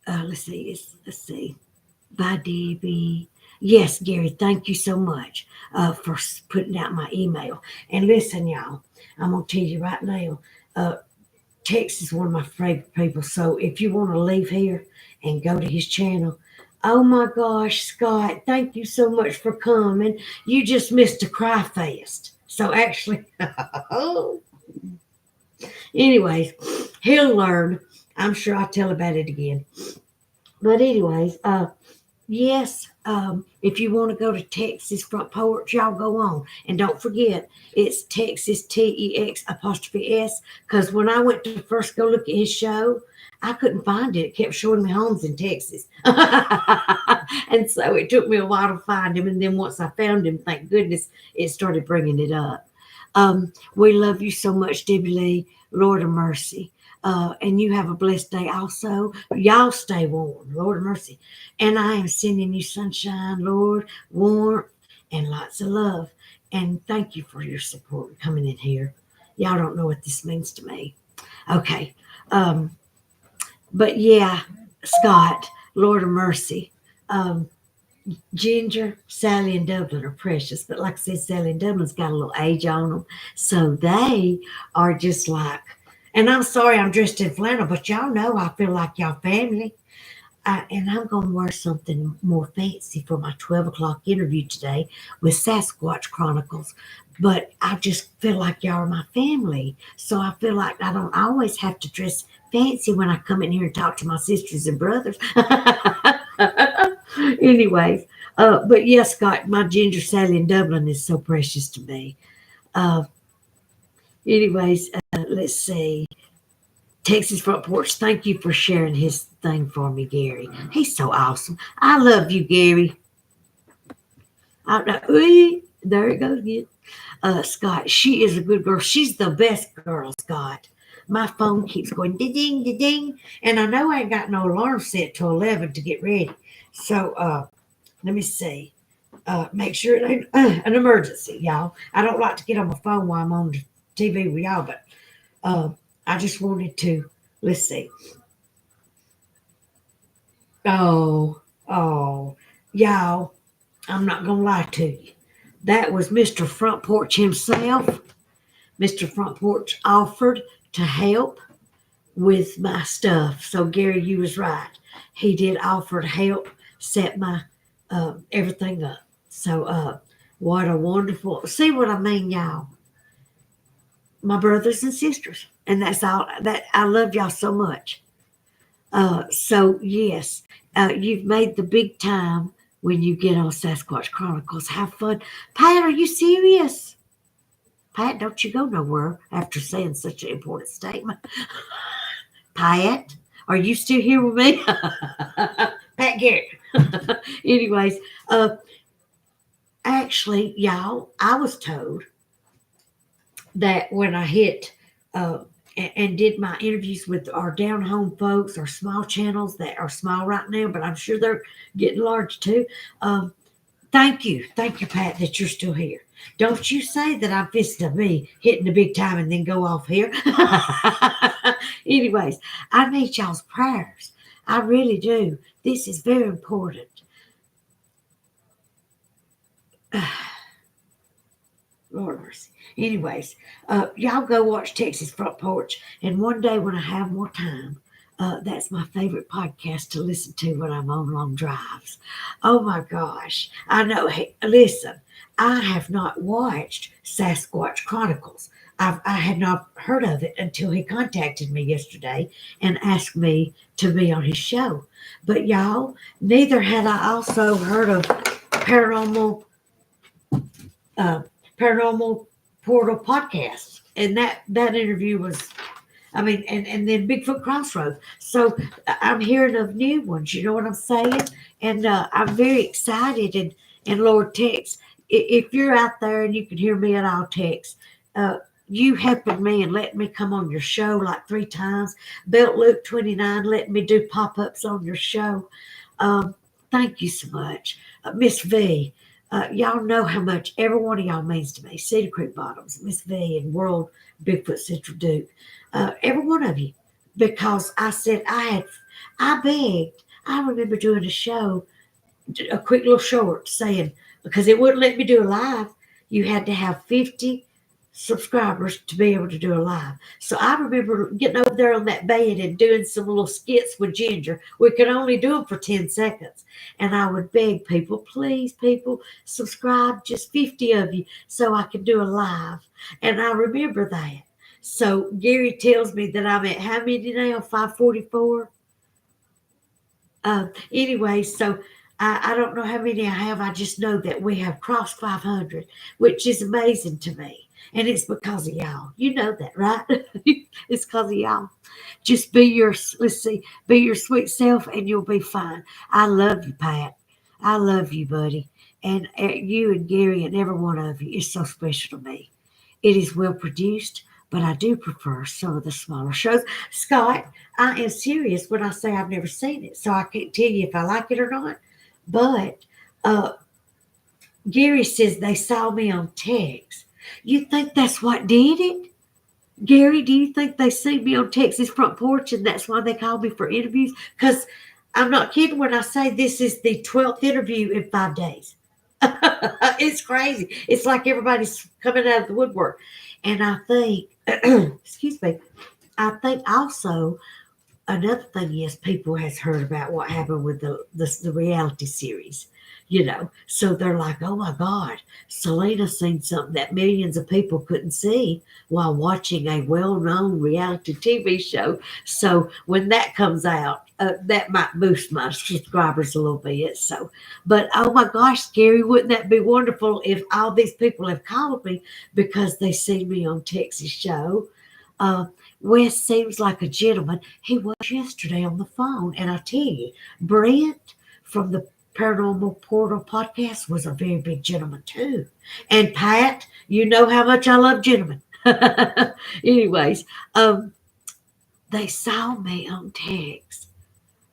let's see. Bye, Debbie. Yes, Gary. Thank you so much for putting out my email. And listen, y'all, I'm gonna tell you right now. Uh, Tex is one of my favorite people. So if you want to leave here and go to his channel, oh my gosh, Scott, thank you so much for coming. You just missed a cry fest. So actually, anyways, he'll learn. I'm sure I'll tell about it again. But anyways, yes, if you want to go to Texas Front Porch, y'all go on. And don't forget, it's Texas TEX''S. Because when I went to first go look at his show, I couldn't find it. It kept showing me homes in Texas. And so it took me a while to find him. And then once I found him, thank goodness, it started bringing it up. We love you so much, Debbie Lee. Lord of mercy. And you have a blessed day also. Y'all stay warm, Lord of mercy. And I am sending you sunshine, Lord, warmth, and lots of love. And thank you for your support coming in here. Y'all don't know what this means to me. Okay. But yeah, Scott, Lord of mercy. Ginger, Sally, and Dublin are precious. But like I said, Sally and Dublin's got a little age on them. So they are just like, and I'm sorry I'm dressed in flannel, but y'all know I feel like y'all family. And I'm going to wear something more fancy for my 12 o'clock interview today with Sasquatch Chronicles. But I just feel like y'all are my family. So I feel like I don't always have to dress fancy when I come in here and talk to my sisters and brothers. Anyways, but yes, Scott, my ginger Sally in Dublin is so precious to me. Uh, anyways, let's see. Texas Front Porch, thank you for sharing his thing for me, Gary. He's so awesome. I love you, Gary. There it goes again. Scott, she is a good girl. She's the best girl, Scott. My phone keeps going ding, ding, ding. And I know I ain't got no alarm set till 11 to get ready. So let me see. Make sure it ain't an emergency, y'all. I don't like to get on my phone while I'm on the TV with y'all, but I just wanted to, let's see. Oh, y'all, I'm not going to lie to you. That was Mr. Front Porch himself. Mr. Front Porch offered to help with my stuff. So, Gary, you was right. He did offer to help set my everything up. So, what a wonderful, see what I mean, y'all? My brothers and sisters. And that's all that I love y'all so much. So yes, you've made the big time when you get on Sasquatch Chronicles. Have fun. Pat, are you serious? Pat, don't you go nowhere after saying such an important statement. Pat, are you still here with me? Pat Garrett. Anyways, actually, y'all, I was told that when I hit and did my interviews with our down home folks, our small channels that are small right now, but I'm sure they're getting large too. Thank you, Pat, that you're still here. Don't you say that I'm fixing to be hitting the big time and then go off here. Anyways, I need y'all's prayers. I really do. This is very important. Lord mercy. Anyways, y'all go watch Texas Front Porch. And one day when I have more time, that's my favorite podcast to listen to when I'm on long drives. Oh my gosh. I know. Hey, listen, I have not watched Sasquatch Chronicles. I had not heard of it until he contacted me yesterday and asked me to be on his show. But y'all, neither had I also heard of paranormal portal podcasts. And that interview was, I mean, and then Bigfoot Crossroads. So I'm hearing of new ones. You know what I'm saying? And I'm very excited. And Lord Tex, if you're out there and you can hear me at all, Tex, uh, you helping me and letting me come on your show like 3 times. Belt Luke 29, letting me do pop ups on your show. Um, Thank you so much, Miss V. Y'all know how much every one of y'all means to me. Cedar Creek Bottoms, Miss V, and World Bigfoot Central Duke, every one of you, because I said I begged. I remember doing a show, a quick little short, saying because it wouldn't let me do a live, you had to have 50 subscribers to be able to do a live. So I remember getting over there on that bed and doing some little skits with Ginger. We could only do them for 10 seconds. And I would beg people, please, people, subscribe, just 50 of you, so I can do a live. And I remember that. So Gary tells me that I'm at how many now? 544? Anyway, so I don't know how many I have. I just know that we have crossed 500, which is amazing to me. And it's because of y'all. You know that, right? It's because of y'all. Just be your, let's see, be your sweet self and you'll be fine. I love you, Pat. I love you, buddy. And you and Gary and every one of you is so special to me. It is well produced, but I do prefer some of the smaller shows. Scott, I am serious when I say I've never seen it, so I can't tell you if I like it or not. But uh, Gary says they saw me on text. You think that's what did it? Gary, do you think they see me on Texas front porch and that's why they call me for interviews? Because I'm not kidding when I say this is the 12th interview in 5 days. It's crazy. It's like everybody's coming out of the woodwork. And I think, excuse me, I think also another thing is people has heard about what happened with the reality series, so they're like, oh my god, Selena seen something that millions of people couldn't see while watching a well-known reality TV show. So when that comes out, that might boost my subscribers a little bit. So, but oh my gosh, Gary, wouldn't that be wonderful if all these people have called me because they see me on Texas show? uh, Wes seems like a gentleman. He was yesterday on the phone. And I tell you, Brent from the Paranormal Portal podcast was a very big gentleman too. And Pat, you know how much I love gentlemen. Anyways, they saw me on text.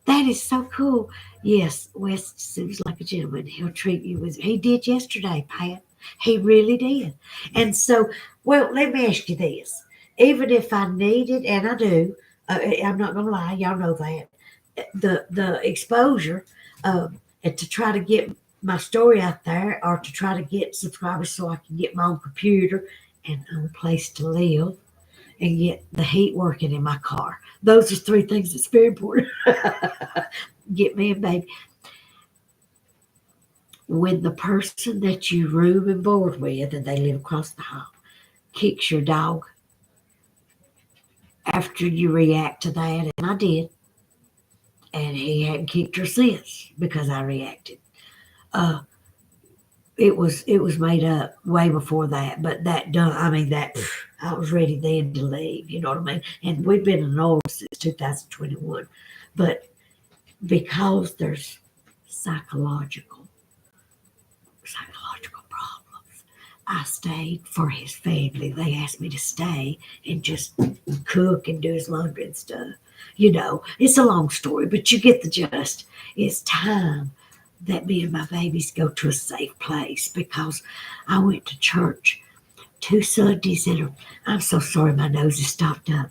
That is so cool. Yes, Wes seems like a gentleman. He'll treat you as he did yesterday, Pat. He really did. And so, well, let me ask you this. Even if I needed, and I do, I'm not going to lie, y'all know that, the exposure, and to try to get my story out there or to try to get subscribers so I can get my own computer and own place to live and get the heat working in my car. Those are 3 things that's very important. Get me a baby. When the person that you room and board with and they live across the hall kicks your dog after you react to that, and I did, and he hadn't kicked her since because I reacted. Uh, it was made up way before that, but that done. I mean that I was ready then to leave. You know what I mean? And we've been annulled since 2021, but because there's psychological problems, I stayed for his family. They asked me to stay and just cook and do his laundry and stuff. It's a long story, but you get the gist. It's time that me and my babies go to a safe place because I went to church 2 Sundays in a. I'm so sorry, my nose is stopped up,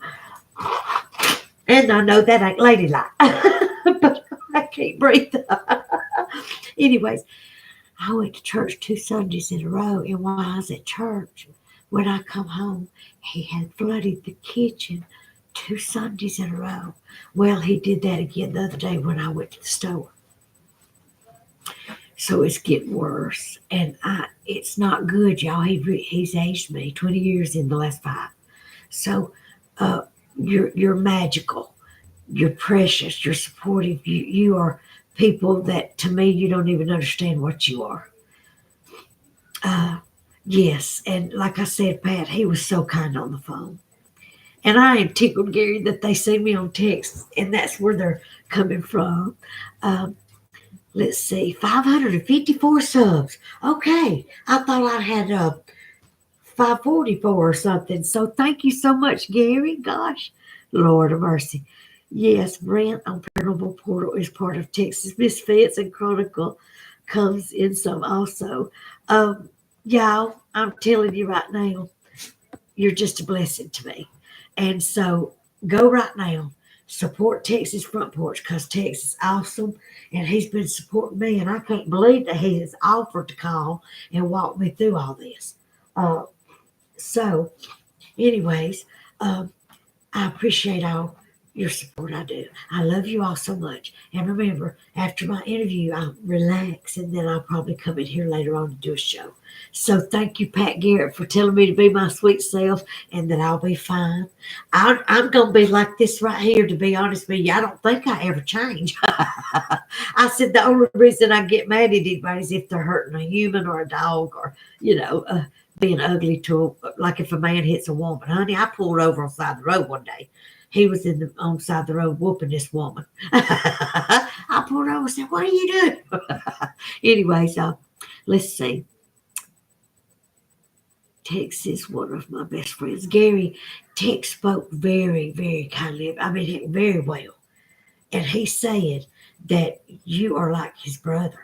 and I know that ain't ladylike, but I can't breathe. Anyways, I went to church 2 Sundays in a row, and while I was at church, when I come home, he had flooded the kitchen 2 Sundays in a row. Well, he did that again the other day when I went to the store. So it's getting worse, and it's not good, y'all. He's aged me 20 years in the last 5. So uh, you're magical, you're precious, you're supportive. You are people that to me you don't even understand what you are. Uh, Yes, and like I said, Pat, he was so kind on the phone. And I am tickled, Gary, that they see me on text, and that's where they're coming from. Um, let's see, 554 subs. Okay, I thought I had 544 or something. So thank you so much, Gary. Gosh, Lord of mercy. Yes, Brent on Paranormal Portal is part of Texas Misfits, and Chronicle comes in some also. Um, y'all, I'm telling you right now, you're just a blessing to me. And so go right now, support Texas Front Porch because Texas is awesome and he's been supporting me. And I can't believe that he has offered to call and walk me through all this. Uh, so, anyways, um, I appreciate all your support. I do. I love you all so much. And remember, after my interview, I'll relax and then I'll probably come in here later on to do a show. So thank you, Pat Garrett, for telling me to be my sweet self and that I'll be fine. I'm going to be like this right here, to be honest with you. I don't think I ever change. I said the only reason I get mad at anybody is if they're hurting a human or a dog or, being ugly to like if a man hits a woman. Honey, I pulled over on the side of the road one day. He was in the on side of the road whooping this woman. I pulled over and said, "What are you doing?" Anyways, let's see. Tex is one of my best friends. Gary, Tex spoke very, very kindly. I mean, very well. And he said that you are like his brother.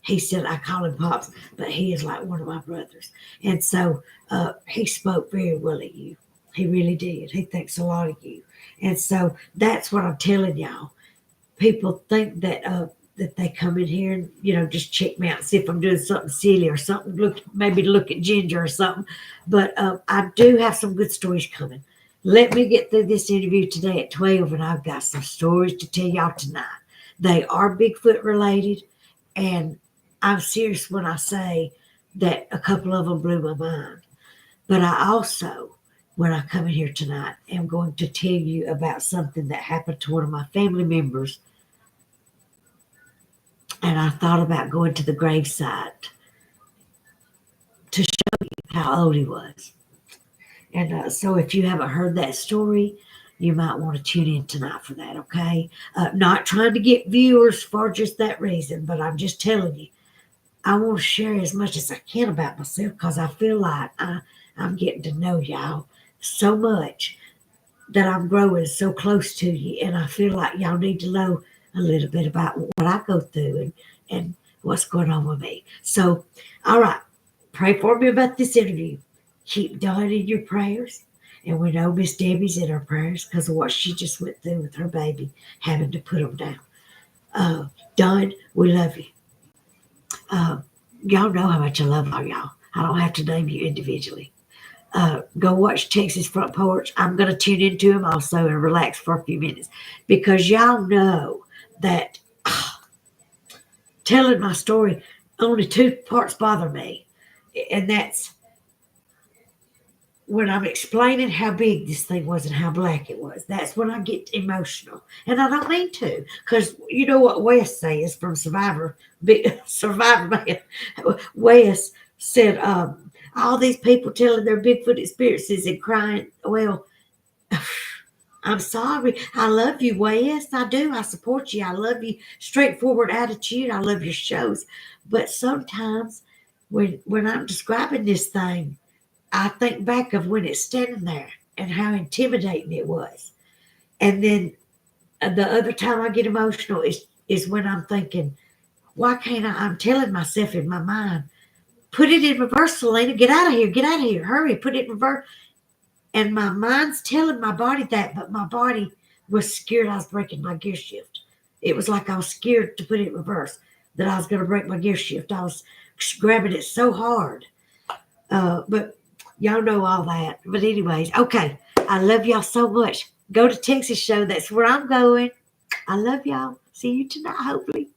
He said, I call him Pops, but he is like one of my brothers. And so he spoke very well of you. He really did. He thinks a lot of you. And so that's what I'm telling y'all. People think that they come in here and just check me out, see if I'm doing something silly or something. Maybe look at Ginger or something. But I do have some good stories coming. Let me get through this interview today at 12, and I've got some stories to tell y'all tonight. They are Bigfoot related, and I'm serious when I say that a couple of them blew my mind. But I also, when I come in here tonight, am going to tell you about something that happened to one of my family members. And I thought about going to the gravesite to show you how old he was. And so if you haven't heard that story, you might want to tune in tonight for that, okay? Not trying to get viewers for just that reason, but I'm just telling you, I want to share as much as I can about myself because I feel like I'm getting to know y'all so much that I'm growing so close to you. And I feel like y'all need to know a little bit about what I go through and what's going on with me. So, all right, pray for me about this interview. Keep Dawn in your prayers. And we know Miss Debbie's in her prayers because of what she just went through with her baby, having to put them down. Dawn, we love you. Y'all know how much I love all y'all. I don't have to name you individually. Go watch Texas Front Porch. I'm going to tune into him also and relax for a few minutes because y'all know that telling my story, only two parts bother me. And that's when I'm explaining how big this thing was and how black it was. That's when I get emotional. And I don't mean to, because you know what Wes says from Survivor Man. Wes said, all these people telling their Bigfoot experiences and crying. Well, I'm sorry. I love you, Wes. I do. I support you. I love you. Straightforward attitude. I love your shows. But sometimes when I'm describing this thing, I think back of when it's standing there and how intimidating it was. And then the other time I get emotional is when I'm thinking, why can't I'm telling myself in my mind, put it in reverse, Selena, get out of here, hurry, put it in reverse. And my mind's telling my body that, but my body was scared I was breaking my gear shift. It was like I was scared to put it in reverse, that I was going to break my gear shift. I was grabbing it so hard. But y'all know all that. But anyways, okay. I love y'all so much. Go to Texas show. That's where I'm going. I love y'all. See you tonight, hopefully.